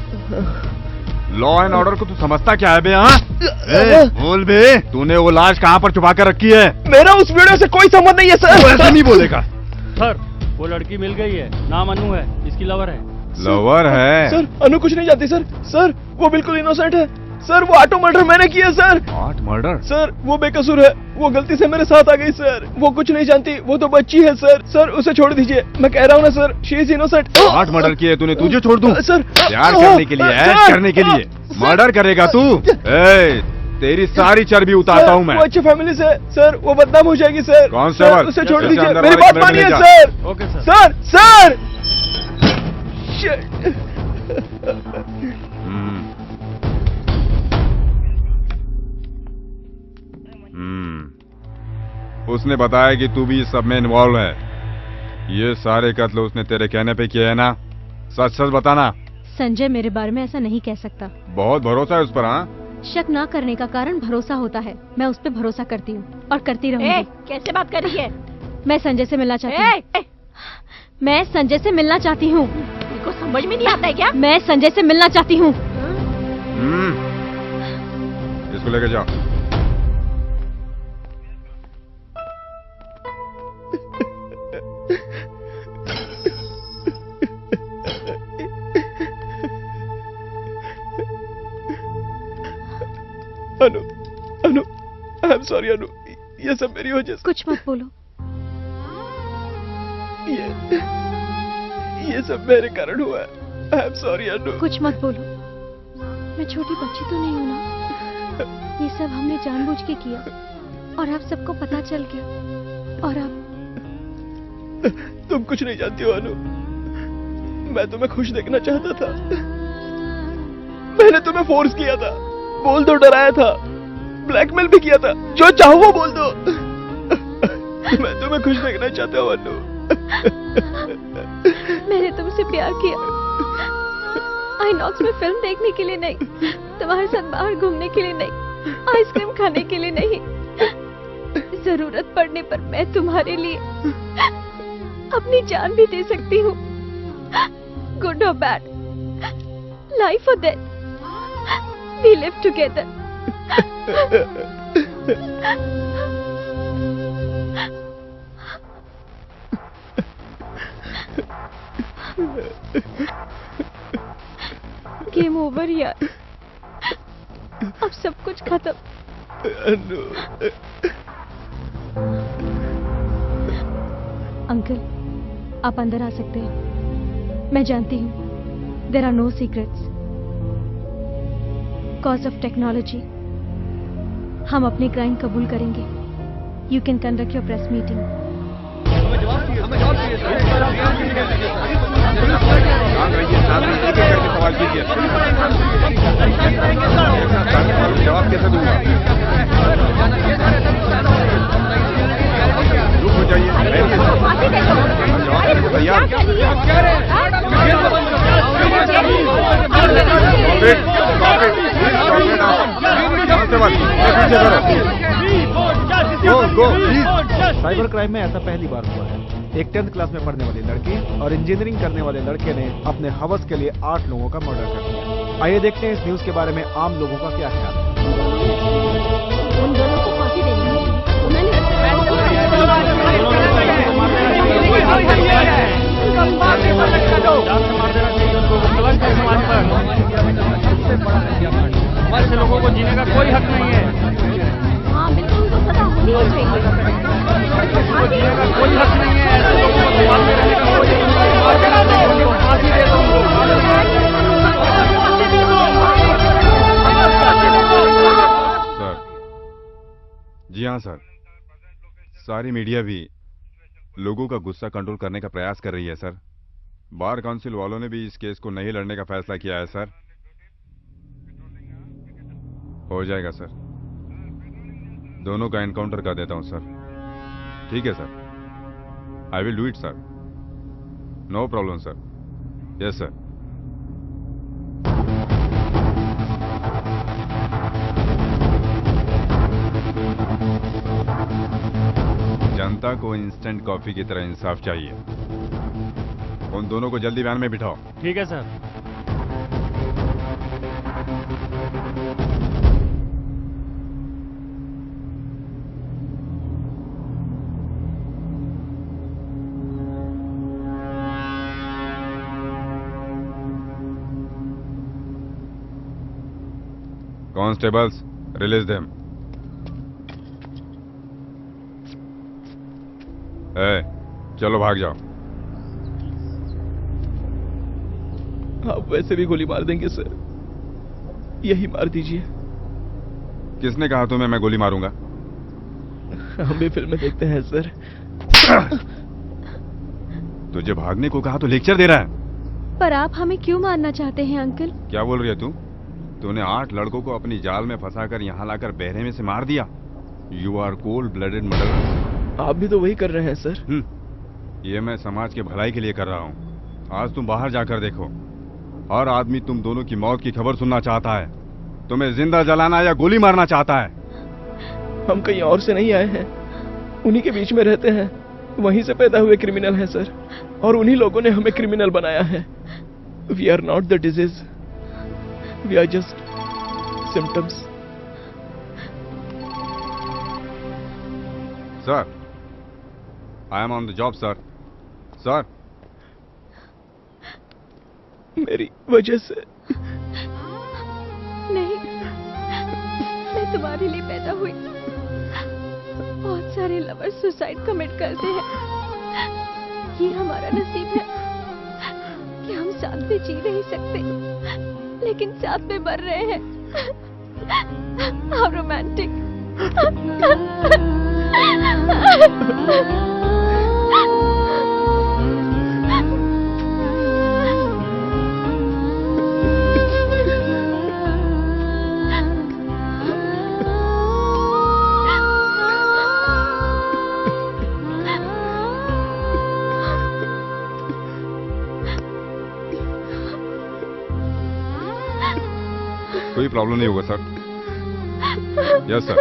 लॉ एंड ऑर्डर को तू समझता क्या है बे? हाँ बोल बे, तूने वो लाश कहाँ पर छुपा कर रखी है? मेरा उस वीडियो से कोई संबंध नहीं है सर। ऐसे नहीं बोलेगा सर। वो लड़की मिल गई है, नाम अनु है, इसकी लवर है। लवर है? सर अनु कुछ नहीं जानती सर। सर वो बिल्कुल इनोसेंट है सर। वो ऑटो मर्डर मैंने किया सर। Auto murder? सर वो बेकसूर है, वो गलती से मेरे साथ आ गई सर। वो कुछ नहीं जानती, वो तो बच्ची है सर। सर उसे छोड़ दीजिए, मैं कह रहा हूँ ना sir, she is innocent. Auto murder किया तूने, तुझे छोड़ दूं? सर प्यार करने के लिए, ऐश करने के लिए मर्डर करेगा तू? तेरी सारी चर्बी उतारता हूँ मैं। वो अच्छी फैमिली से सर, वो बदनाम हो जाएगी सर। कांस्टेबल उसे छोड़ दीजिए, अंदर मेरी वाले बात कमरे में मानिए ले जा। Sir. Okay sir. Sir sir उसने बताया कि तू भी इस सब में इन्वॉल्व है। ये सारे कत्ल उसने तेरे कहने पे किए है ना? सच सच बताना। संजय मेरे बारे में ऐसा नहीं कह सकता। बहुत भरोसा है उस पर? हाँ, शक ना करने का कारण भरोसा होता है। मैं उस पे भरोसा करती हूँ और करती रहूंगी। कैसे बात कर रही है? मैं संजय से मिलना चाहती हूँ। मैं संजय से मिलना चाहती हूँ। को समझ में नहीं आता है क्या? मैं संजय से मिलना चाहती हूँ। इसको लेके जाओ। अनु, अनु, आई एम सॉरी अनु, ये सब मेरी वजह से। कुछ मत बोलो। ये सब मेरे कारण हुआ है। आई एम सॉरी अनु। कुछ मत बोलो, मैं छोटी बच्ची तो नहीं हूँ ना। ये सब हमने जानबूझ के किया और अब सबको पता चल गया और अब तुम कुछ नहीं जानती हो अनु, मैं तुम्हें खुश देखना चाहता था। मैंने तुम्हें फोर्स किया था, बोल दो डराया था, ब्लैकमेल भी किया था, जो चाहो वो बोल दो। मैं तुम्हें खुश देखना चाहता हूँ अनु। मैंने तुमसे प्यार किया, आईनॉक्स में फिल्म देखने के लिए नहीं, तुम्हारे साथ बाहर घूमने के लिए नहीं, आइसक्रीम खाने के लिए नहीं। जरूरत पड़ने पर मैं तुम्हारे लिए अपनी जान भी दे सकती हूँ। गुड और बैड, लाइफ और death, we live together. Game over यार, अब सब कुछ खत्म। अंकल, आप अंदर आ सकते हैं। मैं जानती हूँ there are no secrets. Cause of technology हम अपने क्राइम कबूल करेंगे। You can conduct your press meeting. सवाल कीजिए, जवाब कैसे दूंगा? रुक हो जाइए, जवाब तैयार। साइबर क्राइम में ऐसा पहली बार हुआ है। एक 10th क्लास में पढ़ने वाली लड़की और इंजीनियरिंग करने वाले लड़के ने अपने हवस के लिए 8 लोगों का मर्डर कर दिया। आइए देखते हैं इस न्यूज के बारे में आम लोगों का क्या ख्याल है। उन दोनों को फांसी देनी है। हमारे लोगों को जीने का कोई हक नहीं है। हाँ बिल्कुल, उनको सजा होनी चाहिए। जीने का कोई हक नहीं है। ऐसे लोगों को समाज में रहने का कोई फांसी दे दो। सर, जी हाँ सर, सारी मीडिया भी लोगों का गुस्सा कंट्रोल करने का प्रयास कर रही है सर। बार काउंसिल वालों ने भी इस केस को नहीं लड़ने का फैसला किया है सर। हो जाएगा सर, दोनों का एनकाउंटर कर देता हूं सर। ठीक है sir, I will do it sir, no problem sir. Yes sir. जनता को इंस्टेंट कॉफी की तरह इंसाफ चाहिए। उन दोनों को जल्दी वैन में बिठाओ। ठीक है सर। Constables, release them. चलो भाग जाओ। आप वैसे भी गोली मार देंगे सर, यही मार दीजिए। किसने कहा तुम्हें मैं गोली मारूंगा? हम भी फिल्में देखते हैं सर। तुझे भागने को कहा तो लेक्चर दे रहा है। पर आप हमें क्यों मारना चाहते हैं अंकल? क्या बोल रही है तू? तूने 8 लड़कों को अपनी जाल में फंसाकर यहाँ लाकर बहरे में से मार दिया। You are cold blooded murderer. आप भी तो वही कर रहे हैं सर। ये मैं समाज के भलाई के लिए कर रहा हूँ। आज तुम बाहर जाकर देखो, हर आदमी तुम दोनों की मौत की खबर सुनना चाहता है। तुम्हें जिंदा जलाना या गोली मारना चाहता है। हम कहीं और से नहीं आए हैं, उन्हीं के बीच में रहते हैं, वहीं से पैदा हुए क्रिमिनल हैं सर, और उन्हीं लोगों ने हमें क्रिमिनल बनाया है। We are not the disease, we are just symptoms. Sir, I am on the job sir. Sir, मेरी वजह से नहीं, मैं तुम्हारे लिए पैदा हुई। बहुत सारे लवर्स सुसाइड कमिट करते हैं। ये हमारा नसीब है कि हम साथ में जी नहीं सकते, लेकिन साथ में मर रहे हैं। How romantic! कोई प्रॉब्लम नहीं होगा सर। यस सर,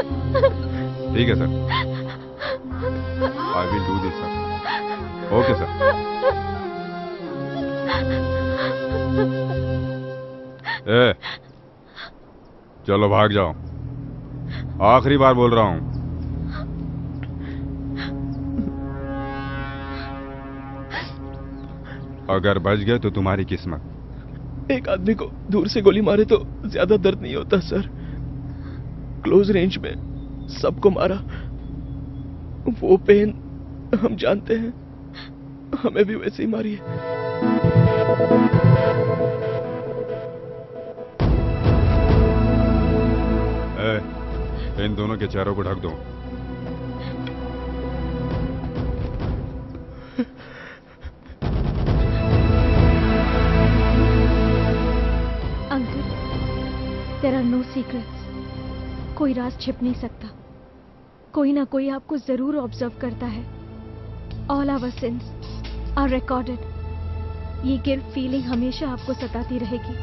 ठीक है sir, I will do this sir. Okay sir. ए, चलो भाग जाओ, आखिरी बार बोल रहा हूं। अगर बच गए तो तुम्हारी किस्मत। एक आदमी को दूर से गोली मारे तो ज्यादा दर्द नहीं होता सर, क्लोज रेंज में सबको मारा, वो पेन हम जानते हैं, हमें भी वैसे ही मारी है। इन दोनों के चेहरों को ढक दो। Uncle, there are no secrets. कोई राज छिप नहीं सकता, कोई ना कोई आपको जरूर ऑब्जर्व करता है। All our sins are recorded. ये गिल्ट फीलिंग हमेशा आपको सताती रहेगी।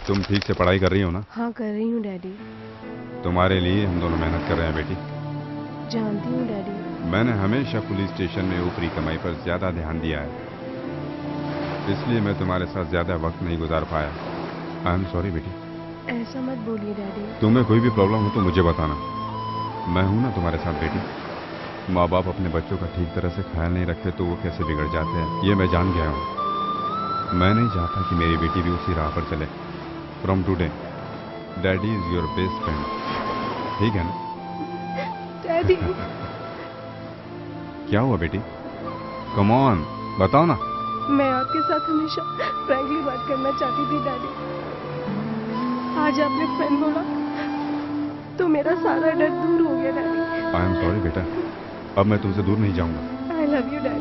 तुम ठीक से पढ़ाई कर रही हो ना? हाँ कर रही हूँ डैडी। तुम्हारे लिए हम दोनों मेहनत कर रहे हैं बेटी। जानती हूँ डैडी। मैंने हमेशा पुलिस स्टेशन में ऊपरी कमाई पर ज्यादा ध्यान दिया है, इसलिए मैं तुम्हारे साथ ज्यादा वक्त नहीं गुजार पाया। आई एम सॉरी बेटी। ऐसा मत बोलिए डैडी। तुम्हें कोई भी प्रॉब्लम हो तो मुझे बताना, मैं हूं ना तुम्हारे साथ बेटी। माँ बाप अपने बच्चों का ठीक तरह से ख्याल नहीं रखते तो वो कैसे बिगड़ जाते हैं, ये मैं जान गया हूँ। मैं नहीं चाहता कि मेरी बेटी भी उसी राह पर चले। From today daddy is your best friend, ठीक है ना? डैडी। क्या हुआ बेटी? कम ऑन, बताओ ना। मैं आपके साथ हमेशा फ्रैंकली बात करना चाहती थी डैडी। आज आपने फ्रेंड बोला तो मेरा सारा डर दूर हो गया डैडी। आई एम सॉरी बेटा, अब मैं तुमसे दूर नहीं जाऊंगा। आई लव यू डैडी।